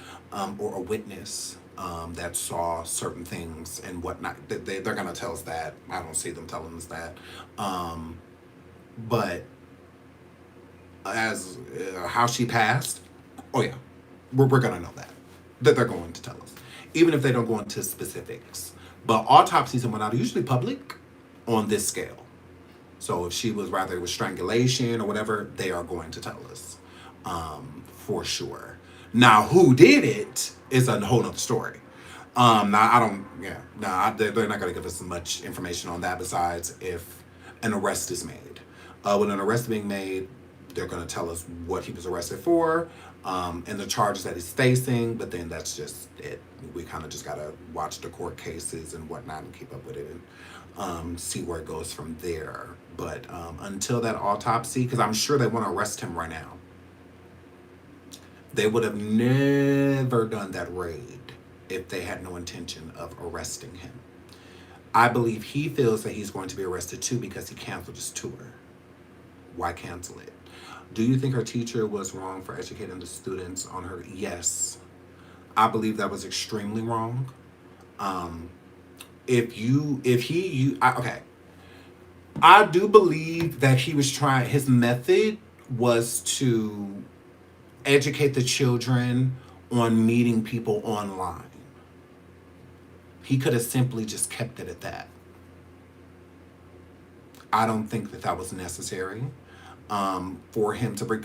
or a witness that saw certain things and whatnot. They're gonna tell us that. I don't see them telling us that. But as how she passed, oh yeah, we're gonna know that they're going to tell us, even if they don't go into specifics. But autopsies and whatnot are usually public on this scale. So if she was, rather it was strangulation or whatever, they are going to tell us for sure. Now, who did it is a whole nother story. They're not going to give us much information on that besides if an arrest is made. When an arrest is being made, they're going to tell us what he was arrested for and the charges that he's facing, but then that's just it. We kind of just got to watch the court cases and whatnot and keep up with it and see where it goes from there. But until that autopsy, because I'm sure they want to arrest him right now. They would have never done that raid if they had no intention of arresting him. I believe he feels that he's going to be arrested too because he canceled his tour. Why cancel it? Do you think her teacher was wrong for educating the students on her? Yes. I believe that was extremely wrong. I do believe that he was trying, his method was to educate the children on meeting people online. He could have simply just kept it at that. I don't think that was necessary for him to bring.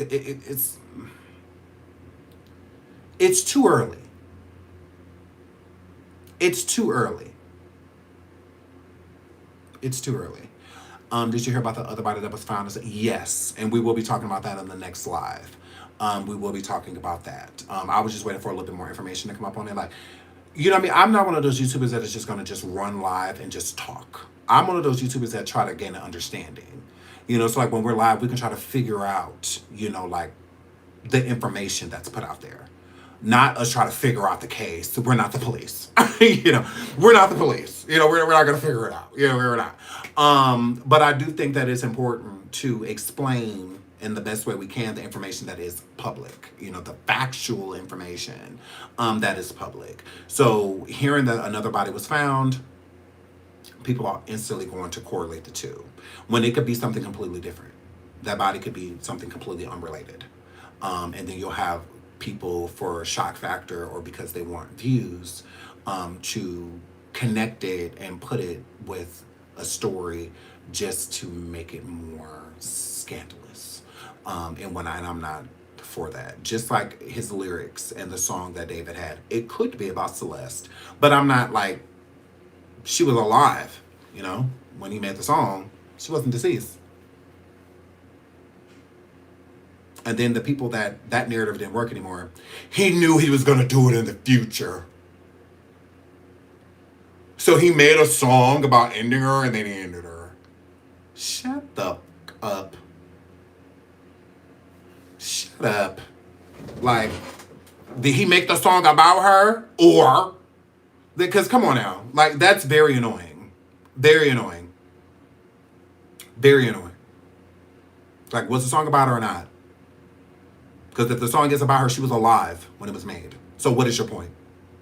It's too early. It's too early. It's too early. Did you hear about the other body that was found? Yes, and we will be talking about that in the next live. We will be talking about that. I was just waiting for a little bit more information to come up on it. Like, you know what I mean? I'm not one of those YouTubers that is just going to just run live and just talk. I'm one of those YouTubers that try to gain an understanding. So like when we're live, we can try to figure out, like the information that's put out there. Not us try to figure out the case. We're not the police. We're not the police. We're not going to figure it out. We're not. But I do think that it's important to explain in the best way we can the information that is public. The factual information that is public. So hearing that another body was found, people are instantly going to correlate the two. When it could be something completely different. That body could be something completely unrelated. And then you'll have people for shock factor or because they want views to connected and put it with a story just to make it more scandalous. And I'm not for that. Just like his lyrics and the song that David had, it could be about Celeste, but I'm not like, she was alive, you know, when he made the song. She wasn't deceased. And then the people that narrative didn't work anymore, he knew he was going to do it in the future. So he made a song about ending her, and then he ended her. Shut the f*** up. Shut up. Like, did he make the song about her? Or, because come on now. Like, that's very annoying. Very annoying. Very annoying. Like, was the song about her or not? Because if the song is about her, she was alive when it was made. So what is your point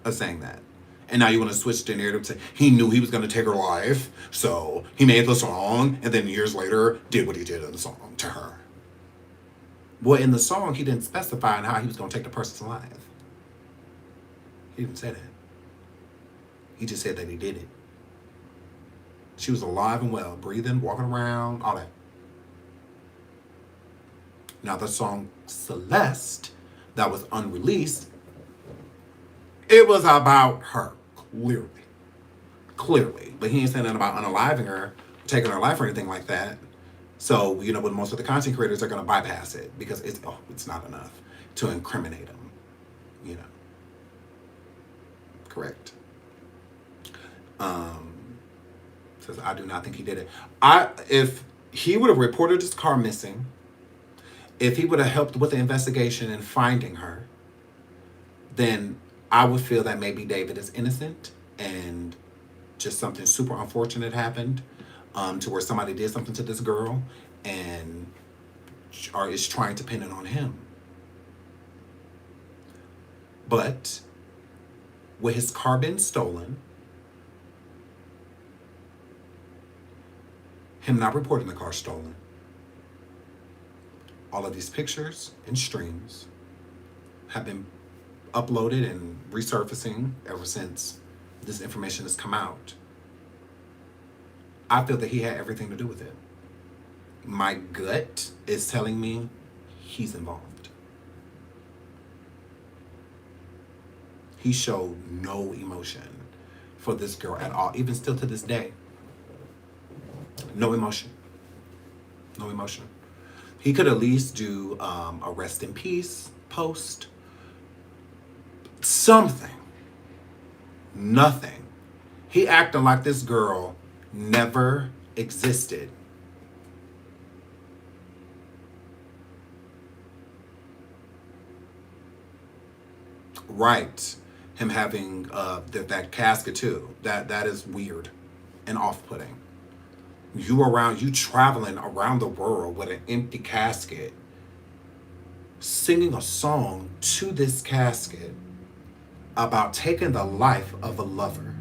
of saying that? And now you want to switch the narrative to he knew he was going to take her life, so he made the song, and then years later did what he did in the song to her. Well, in the song, he didn't specify how he was going to take the person's life. He didn't say that. He just said that he did it. She was alive and well, breathing, walking around, all that. Now, the song Celeste, that was unreleased, it was about her, clearly. Clearly. But he ain't saying nothing about unaliving her, taking her life or anything like that. So, you know, but most of the content creators are going to bypass it because it's not enough to incriminate them, you know. Correct. Says, I do not think he did it. If he would have reported his car missing, if he would have helped with the investigation and finding her, then I would feel that maybe David is innocent and just something super unfortunate happened to where somebody did something to this girl and or is trying to pin it on him. But with his car being stolen, him not reporting the car stolen, all of these pictures and streams have been uploaded and resurfacing ever since this information has come out. I feel that he had everything to do with it. My gut is telling me he's involved. He showed no emotion for this girl at all, even still to this day. No emotion. No emotion. He could at least do a rest in peace post. Something. Nothing. He acting like this girl never existed. Right. Him having that casket too. That is weird and off-putting. You traveling around the world with an empty casket, singing a song to this casket about taking the life of a lover.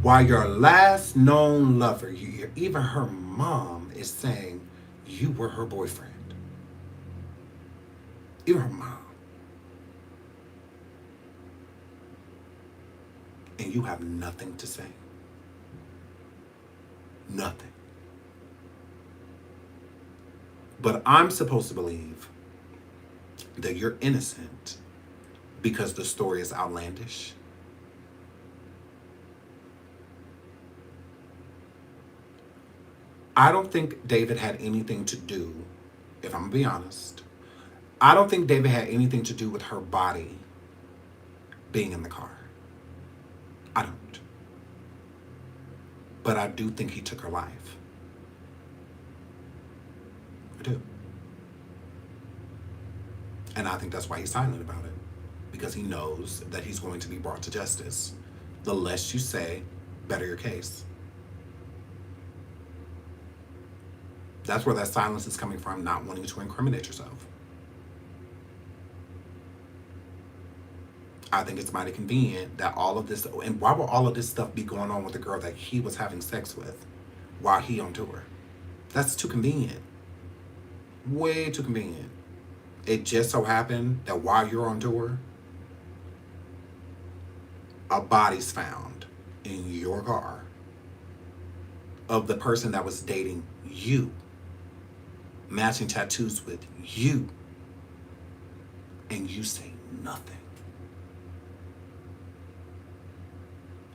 While your last known lover, even her mom is saying you were her boyfriend. Even her mom. And you have nothing to say. Nothing. But I'm supposed to believe that you're innocent because the story is outlandish. I don't think David had anything to do, if I'm gonna be honest, I don't think David had anything to do with her body being in the car. I don't. But I do think he took her life. I do. And I think that's why he's silent about it. Because he knows that he's going to be brought to justice. The less you say, better your case. That's where that silence is coming from, not wanting to incriminate yourself. I think it's mighty convenient that all of this, and why would all of this stuff be going on with the girl that he was having sex with while he on tour? That's too convenient. Way too convenient. It just so happened that while you're on tour, a body's found in your car of the person that was dating you, matching tattoos with you, and you say nothing.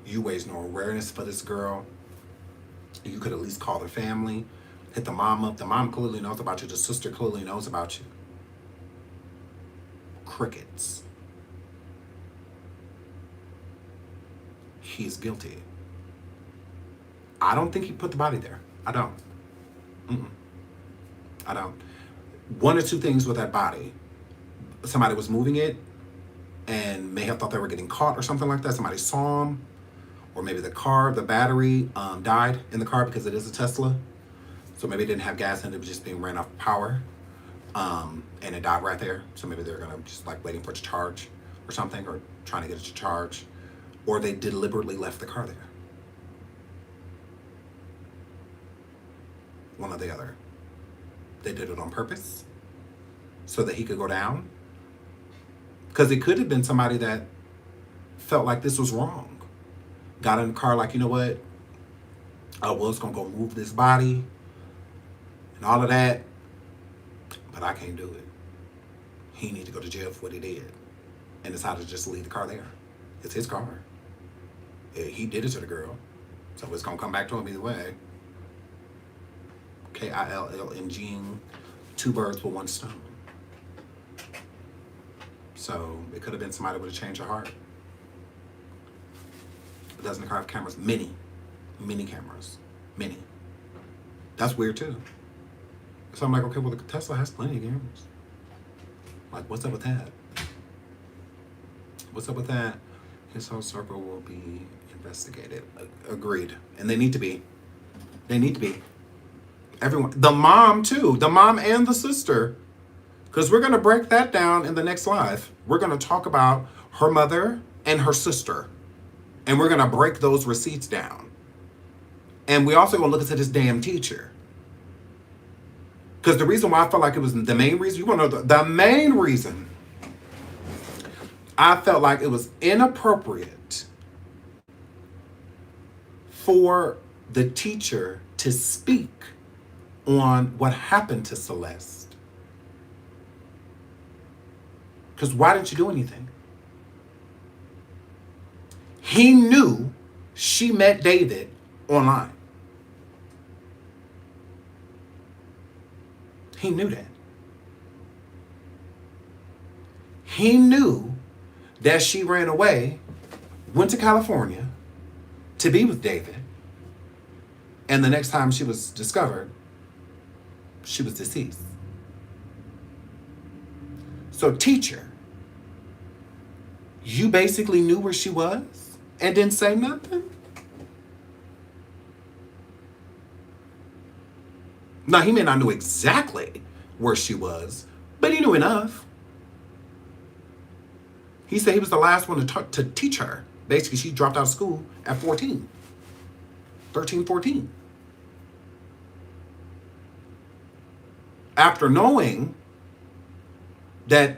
You raise no awareness for this girl. You could at least call her family, hit the mom up. The mom clearly knows about you. The sister clearly knows about you. Crickets. He's guilty. I don't think he put the body there. I don't. I don't. One or two things with that body. Somebody was moving it and may have thought they were getting caught or something like that. Somebody saw him. Or maybe the battery died in the car because it is a Tesla. So maybe it didn't have gas in it, it was just being ran off power. And it died right there. So maybe they're gonna just like waiting for it to charge or something, or trying to get it to charge. Or they deliberately left the car there. One or the other. They did it on purpose so that he could go down. Because it could have been somebody that felt like this was wrong. Got in the car like, you know what? I was going to go move this body and all of that, but I can't do it. He need to go to jail for what he did. And decided to just leave the car there. It's his car. He did it to the girl. So it's going to come back to him either way. KILLNG, two birds with one stone. So it could have been somebody with a change of heart. It doesn't have cameras. Many cameras. Many. That's weird too. So I'm like, okay, well the Tesla has plenty of cameras. Like, what's up with that? What's up with that? His whole circle will be investigated. Agreed. And they need to be. They need to be. Everyone. The mom too. The mom and the sister. Because we're going to break that down in the next live. We're going to talk about her mother and her sister. And we're going to break those receipts down. And we also going to look into this damn teacher. Because the reason why I felt like it was the main reason, you want to know the main reason I felt like it was inappropriate for the teacher to speak on what happened to Celeste. Because why didn't you do anything? He knew she met David online. He knew that. He knew that she ran away, went to California to be with David, and the next time she was discovered, she was deceased. So teacher, you basically knew where she was and didn't say nothing? Now, he may not know exactly where she was, but he knew enough. He said he was the last one to teach her. Basically, she dropped out of school at 14. 13, 14. After knowing that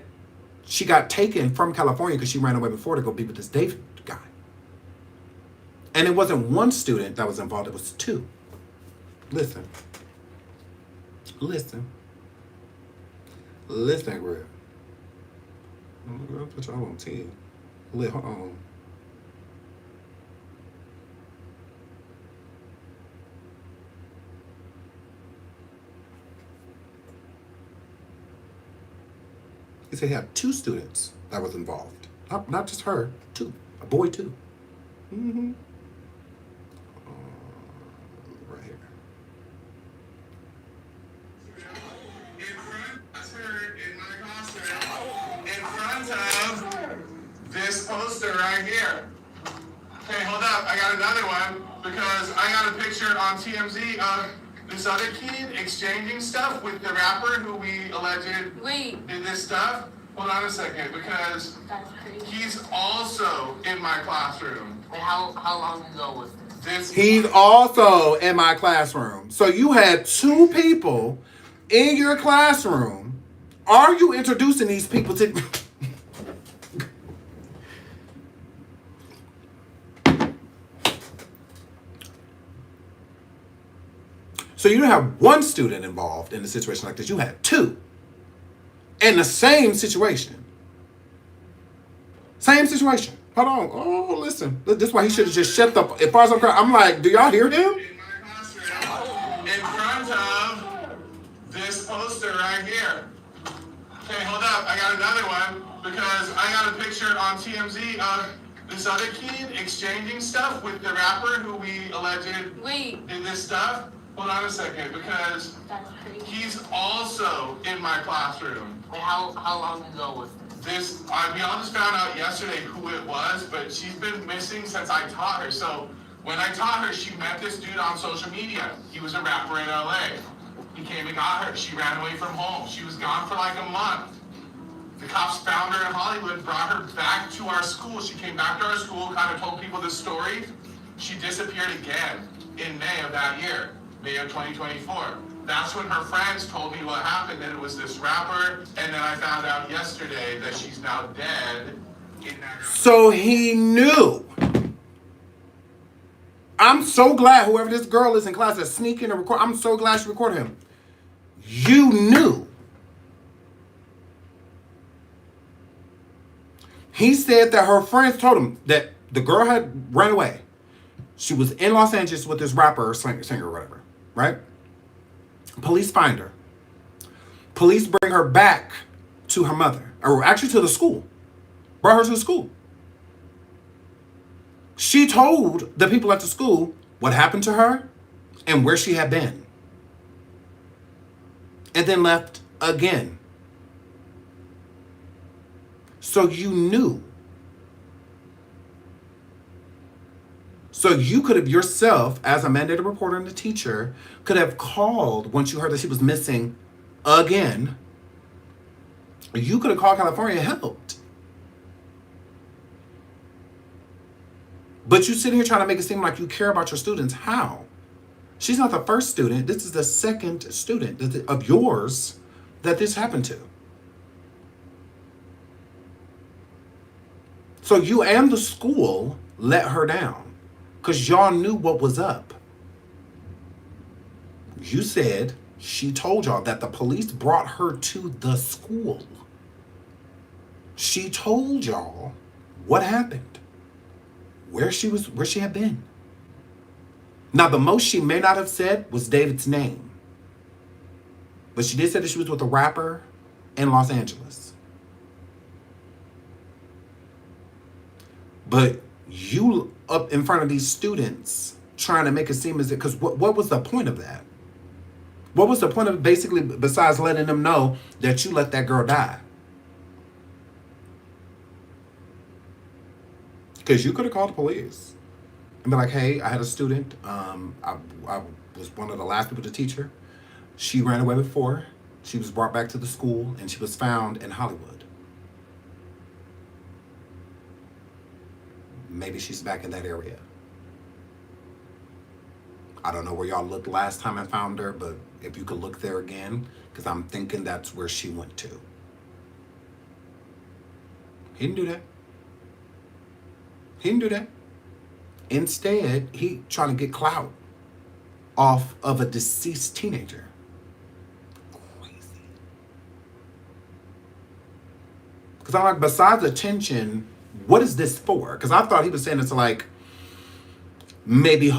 she got taken from California because she ran away before to go be with this David guy. And it wasn't one student that was involved, it was two. Listen. Listen, girl. I'll put y'all on tea. Hold on. He said he had two students that was involved. Not just her, two. A boy too. Mm-hmm. Right here. This poster right here. Okay, hold up. I got another one because I got a picture on TMZ of this other kid exchanging stuff with the rapper who we alleged did this stuff. Hold on a second, because he's also in my classroom. Wait, how long ago was this? He's also in my classroom. So you had two people in your classroom. Are you introducing these people to... So you don't have one student involved in a situation like this. You had two in the same situation. Same situation. Hold on. Oh, listen. This is why he should have just shut the. As far as I'm like, do y'all hear him? In my classroom, in front of this poster right here. Okay, hold up. I got another one because I got a picture on TMZ of this other kid exchanging stuff with the rapper who we alleged did this stuff. Hold on a second, because That's crazy. he's also in my classroom. Wait, how long ago was this? We all just found out yesterday who it was, but she's been missing since I taught her. So when I taught her, she met this dude on social media. He was a rapper in LA. He came and got her. She ran away from home. She was gone for like a month. The cops found her in Hollywood, brought her back to our school. She came back to our school, kind of told people this story. She disappeared again in May of that year, May of 2024. That's when her friends told me what happened, that it was this rapper, and then I found out yesterday that she's now dead in that. So he knew. I'm so glad whoever this girl is in class is sneaking and record. I'm so glad she recorded him. You knew. He said that her friends told him that the girl had run away. She was in Los Angeles with this rapper or singer or whatever, right? Police find her. Police bring her back to her mother, or actually to the school. Brought her to the school. She told the people at the school what happened to her and where she had been. And then left again. So you knew. So you could have yourself, as a mandated reporter and a teacher, could have called once you heard that she was missing again. You could have called California and helped. But you sit here trying to make it seem like you care about your students. How? She's not the first student. This is the second student of yours that this happened to. So you and the school let her down because y'all knew what was up. You said she told y'all that the police brought her to the school. She told y'all what happened, where she had been. Now, the most she may not have said was David's name. But she did say that she was with a rapper in Los Angeles. But you up in front of these students trying to make it seem as if, because what was the point of that? What was the point of basically besides letting them know that you let that girl die? Because you could have called the police and be like, hey, I had a student. I was one of the last people to teach her. She ran away before. She was brought back to the school and she was found in Hollywood. Maybe she's back in that area. I don't know where y'all looked last time I found her, but if you could look there again, because I'm thinking that's where she went to. He didn't do that. He didn't do that. Instead, he trying to get clout off of a deceased teenager. Crazy. Because I'm like, besides attention, what is this for? Because I thought he was saying it's like maybe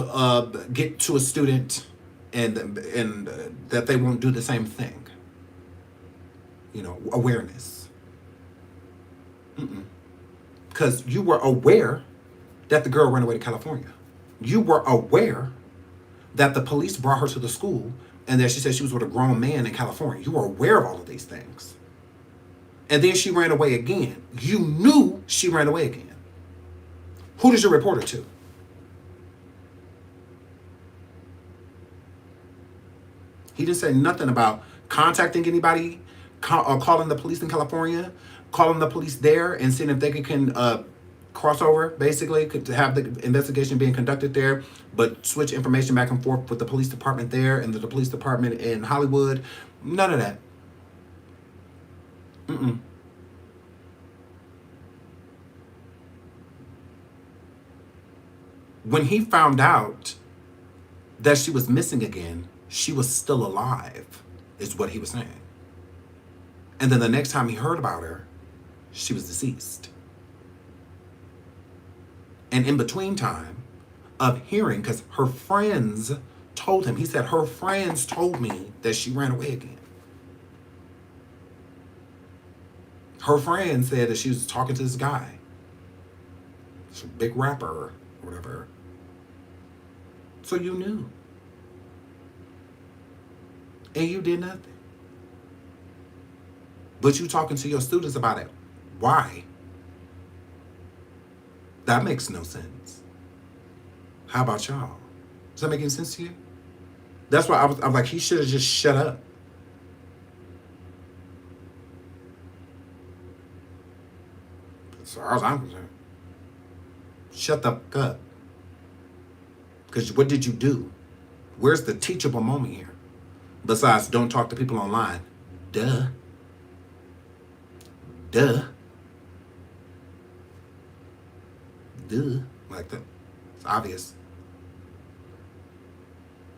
get to a student and that they won't do the same thing. You know, awareness. Because you were aware that the girl ran away to California. You were aware that the police brought her to the school and that she said she was with a grown man in California. You were aware of all of these things. And then she ran away again. You knew she ran away again. Who did you report her to? He didn't say nothing about contacting anybody, calling the police in California, calling the police there and seeing if they can cross over, basically, to have the investigation being conducted there, but switch information back and forth with the police department there and the police department in Hollywood. None of that. When he found out that she was missing again, she was still alive, is what he was saying. And then the next time he heard about her, she was deceased. And in between time of hearing, because her friends told him, he said, her friends told me that she ran away again. Her friend said that she was talking to this guy. It's a big rapper or whatever. So you knew. And you did nothing. But you talking to your students about it. Why? That makes no sense. How about y'all? Does that make any sense to you? That's why I'm like, he should have just shut up. As far as I'm concerned. Shut the fuck up. Because what did you do? Where's the teachable moment here? Besides, don't talk to people online. Duh. Duh. Duh. Like that. It's obvious.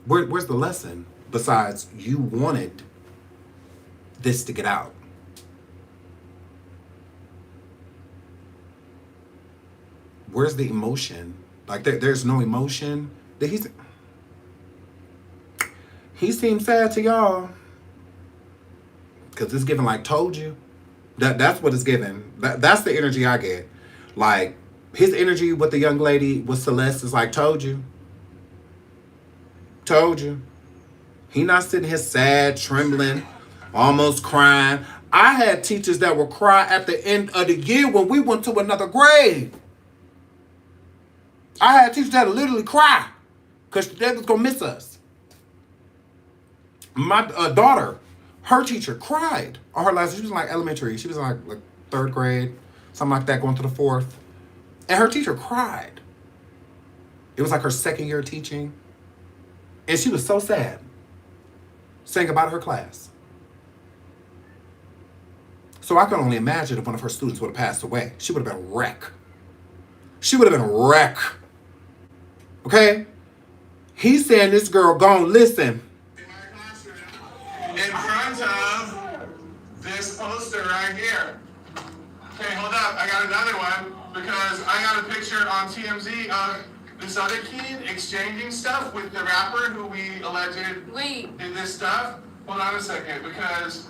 Where's the lesson? Besides, you wanted this to get out. Where's the emotion? Like there's no emotion. He seems sad to y'all. Cause it's giving like told you. That's what it's giving. That's the energy I get. Like his energy with the young lady with Celeste is like told you. Told you. He not sitting here sad, trembling, almost crying. I had teachers that would cry at the end of the year when we went to another grade. I had teachers that would literally cry because they was going to miss us. My daughter, her teacher cried on her last, she was in like elementary. She was in like third grade, something like that, going to the fourth. And her teacher cried. It was like her second year teaching. And she was so sad, saying about her class. So I can only imagine if one of her students would have passed away. She would have been a wreck. She would have been a wreck. Okay? He's saying this girl gone listen. In front of this poster right here. Okay, hold up. I got another one because I got a picture on TMZ of this other kid exchanging stuff with the rapper who we alleged did this stuff. Hold on a second, because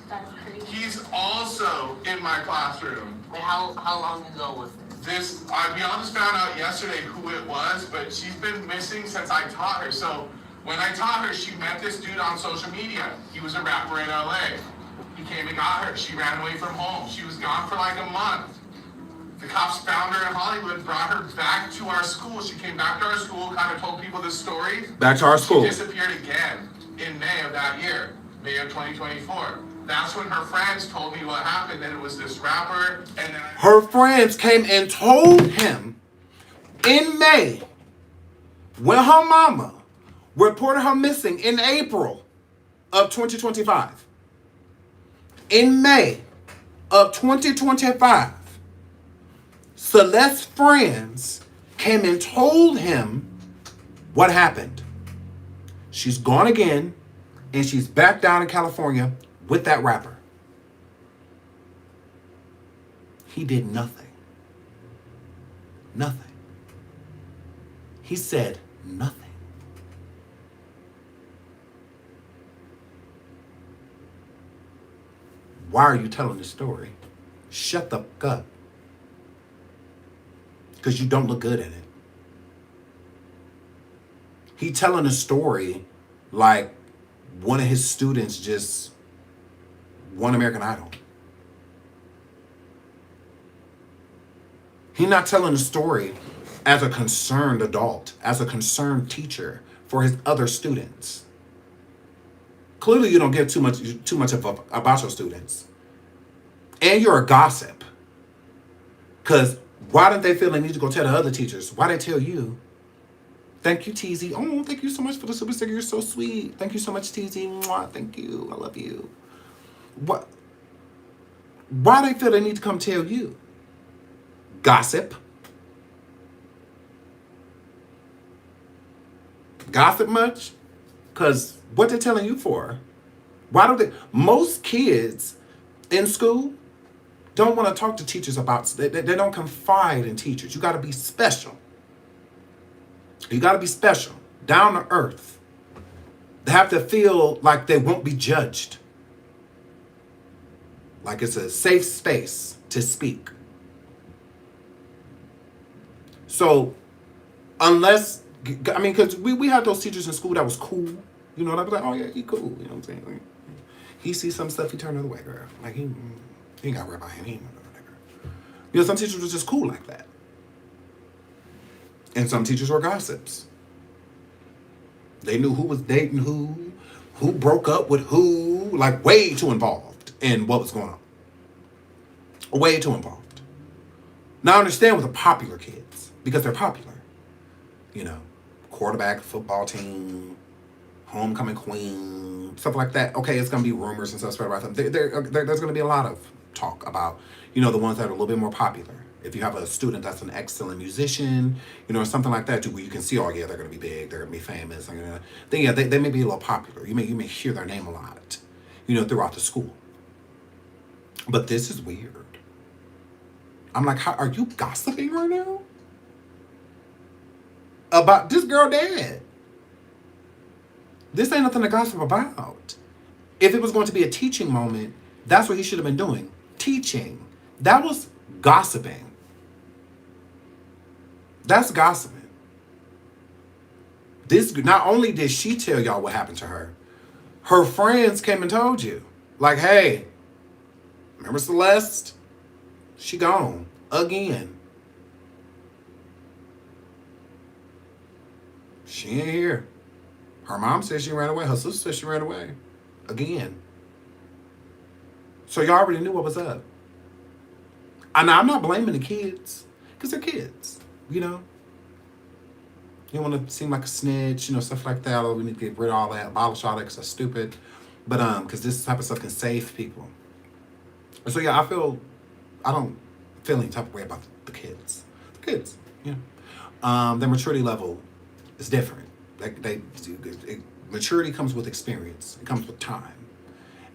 he's also in my classroom. Wait, how long ago was this? We all just found out yesterday who it was, but she's been missing since I taught her. So when I taught her, she met this dude on social media. He was a rapper in LA. He came and got her. She ran away from home. She was gone for like a month. The cops found her in Hollywood, brought her back to our school. She came back to our school, kind of told people this story. Back to our school. She disappeared again in May of that year, May of 2024. That's when her friends told me what happened, that it was this rapper, and then her friends came and told him in May when her mama reported her missing in April of 2025. In May of 2025, Celeste's friends came and told him what happened. She's gone again, and she's back down in California with that rapper. He did nothing. Nothing. He said nothing. Why are you telling this story? Shut the fuck up. Because you don't look good in it. He telling a story like one of his students just won American Idol. He's not telling a story as a concerned adult, as a concerned teacher for his other students. Clearly, you don't give too much about your students, and you're a gossip. Because why don't they feel they need to go tell the other teachers? Why they tell you? Thank you, TZ. Oh, thank you so much for the super sticker. You're so sweet. Thank you so much, TZ. Mwah, thank you. I love you. What? Why they feel they need to come tell you? Gossip. Gossip much? Because what they're telling you for? Why don't they? Most kids in school don't want to talk to teachers about, they don't confide in teachers. You got to be special. You got to be special, down to earth. They have to feel like they won't be judged. Like it's a safe space to speak. So, unless, I mean, because we had those teachers in school that was cool. You know, and I was like, oh yeah, he cool. You know what I'm saying? Like, he sees some stuff, he turn the other way, girl. Like, he ain't got to worry about him. He ain't gonna do that, girl. You know, some teachers were just cool like that. And some teachers were gossips. They knew who was dating who broke up with who, like way too involved in what was going on. Way too involved. Now I understand with the popular kids, because they're popular. You know, quarterback, football team, homecoming queen, stuff like that. Okay, it's going to be rumors and stuff spread about them. There's going to be a lot of talk about, you know, the ones that are a little bit more popular. If you have a student that's an excellent musician, you know, or something like that, where you can see, oh yeah, they're going to be big, they're going to be famous. Then yeah, they may be a little popular. You may hear their name a lot, you know, throughout the school. But this is weird. I'm like, how are you gossiping right now about this girl dad? This ain't nothing to gossip about. If it was going to be a teaching moment, that's what he should have been doing. Teaching. That was gossiping. That's gossiping. This, not only did she tell y'all what happened to her friends came and told you. Like, hey, remember Celeste? She gone. Again. She ain't here. Her mom said she ran away. Her sister said she ran away. Again. So y'all already knew what was up. And I'm not blaming the kids. Because they're kids. You know? You don't want to seem like a snitch. You know, stuff like that. Oh, we need to get rid of all that. Abolish all that because that's stupid. But, because this type of stuff can save people. So, yeah, I don't feel any type of way about the kids. The kids, you know. Their maturity level is different. Maturity comes with experience. It comes with time.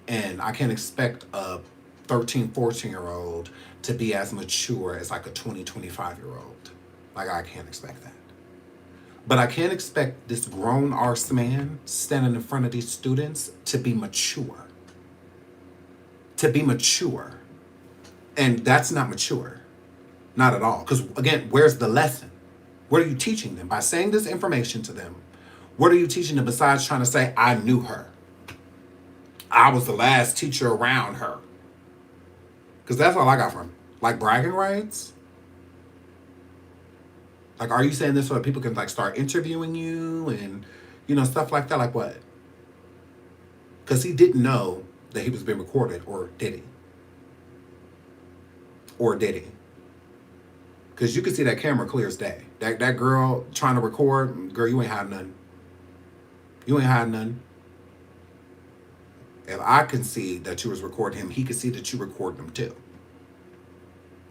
And I can't expect a 13, 14-year-old to be as mature as like a 20, 25-year-old. Like, I can't expect that. But I can't expect this grown arse man standing in front of these students to be mature. To be mature. And that's not mature. Not at all. Because, again, where's the lesson? What are you teaching them? By saying this information to them, what are you teaching them besides trying to say, I knew her? I was the last teacher around her. Because that's all I got from him. Like bragging rights? Like, are you saying this so that people can, like, start interviewing you and, you know, stuff like that? Like what? Because he didn't know that he was being recorded, or did he? Or did he? Because you can see that camera clear as day. That girl trying to record, girl, you ain't hiding nothing. You ain't hiding nothing. If I can see that you was recording him, he could see that you recorded him too.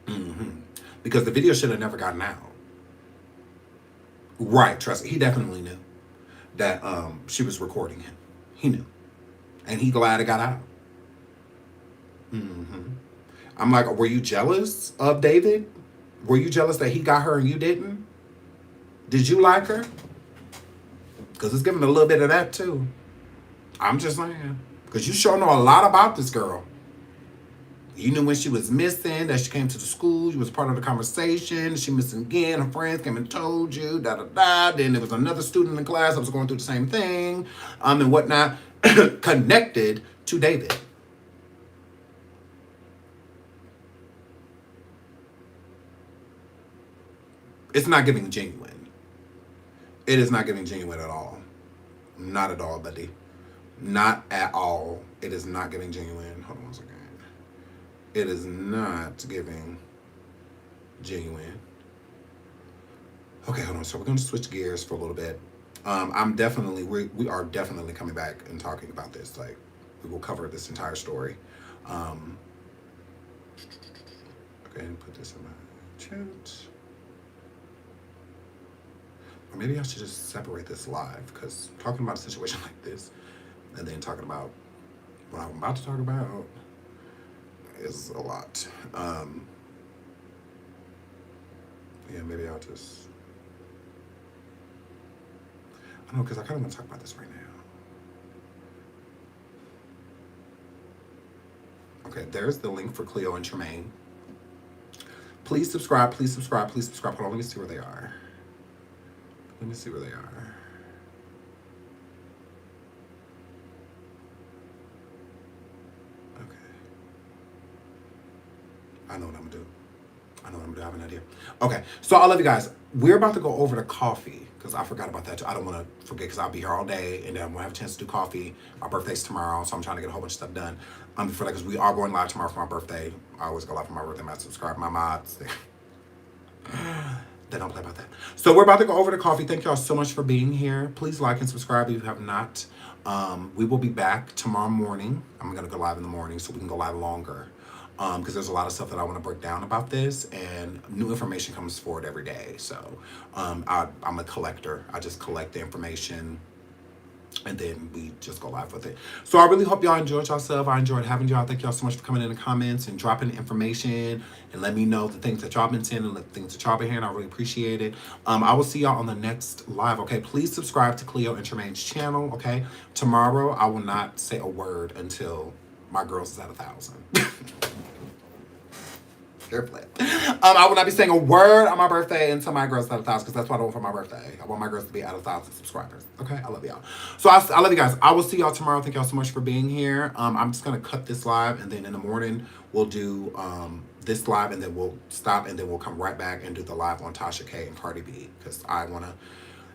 Mm-hmm. Because the video should have never gotten out. Right, trust me. He definitely knew that she was recording him. He knew. And he glad it got out. Mm-hmm. I'm like, were you jealous of David? Were you jealous that he got her and you didn't? Did you like her? Because it's giving a little bit of that too. I'm just saying. Because you sure know a lot about this girl. You knew when she was missing, that she came to the school, you was part of the conversation, she missing again, her friends came and told you, da-da-da. Then there was another student in class that was going through the same thing, and whatnot, connected to David. It's not giving genuine. It is not giving genuine at all. Not at all, buddy. Not at all. It is not giving genuine. Hold on one second. It is not giving genuine. Okay, hold on. So we're going to switch gears for a little bit. We are definitely coming back and talking about this. Like, we will cover this entire story. Okay, put this in my chat. Or maybe I should just separate this live, because talking about a situation like this and then talking about what I'm about to talk about is a lot. Yeah, maybe I'll just... I don't know, because I kind of want to talk about this right now. Okay, there's the link for Cleo and Tremaine. Please subscribe, please subscribe, please subscribe. Hold on, let me see where they are. Let me see where they are. Okay. I know what I'm gonna do. I know what I'm gonna do. I have an idea. Okay, so I love you guys. We're about to go over to coffee, because I forgot about that too. I don't want to forget, because I'll be here all day, and then I'm gonna have a chance to do coffee. My birthday's tomorrow, so I'm trying to get a whole bunch of stuff done. Before that, because we are going live tomorrow for my birthday. I always go live for my birthday. I subscribe my mods. They don't play about that. So we're about to go over to coffee. Thank y'all so much for being here. Please like and subscribe if you have not. We will be back tomorrow morning. I'm going to go live in the morning so we can go live longer. Because there's a lot of stuff that I want to break down about this, and new information comes forward every day. So I'm a collector. I just collect the information, and then we just go live with it. So I really hope y'all enjoyed yourself. I enjoyed having y'all. Thank y'all so much for coming in the comments and dropping information and let me know the things that y'all been saying and the things that y'all been hearing. I really appreciate it. I will see y'all on the next live, okay? Please subscribe to Cleo and Tremaine's channel, okay? Tomorrow, I will not say a word until my girls is at 1,000. I will not be saying a word on my birthday until my girls is at 1,000, because that's what I want for my birthday. I want my girls to be at 1,000 subscribers. Okay, I love y'all. So I love you guys. I will see y'all tomorrow. Thank y'all so much for being here. I'm just gonna cut this live, and then in the morning we'll do this live, and then we'll stop, and then we'll come right back and do the live on Tasha K and Cardi B, because I wanna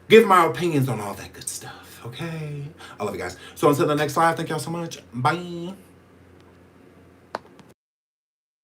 give my opinions on all that good stuff. Okay, I love you guys. So until the next live, thank y'all so much. Bye.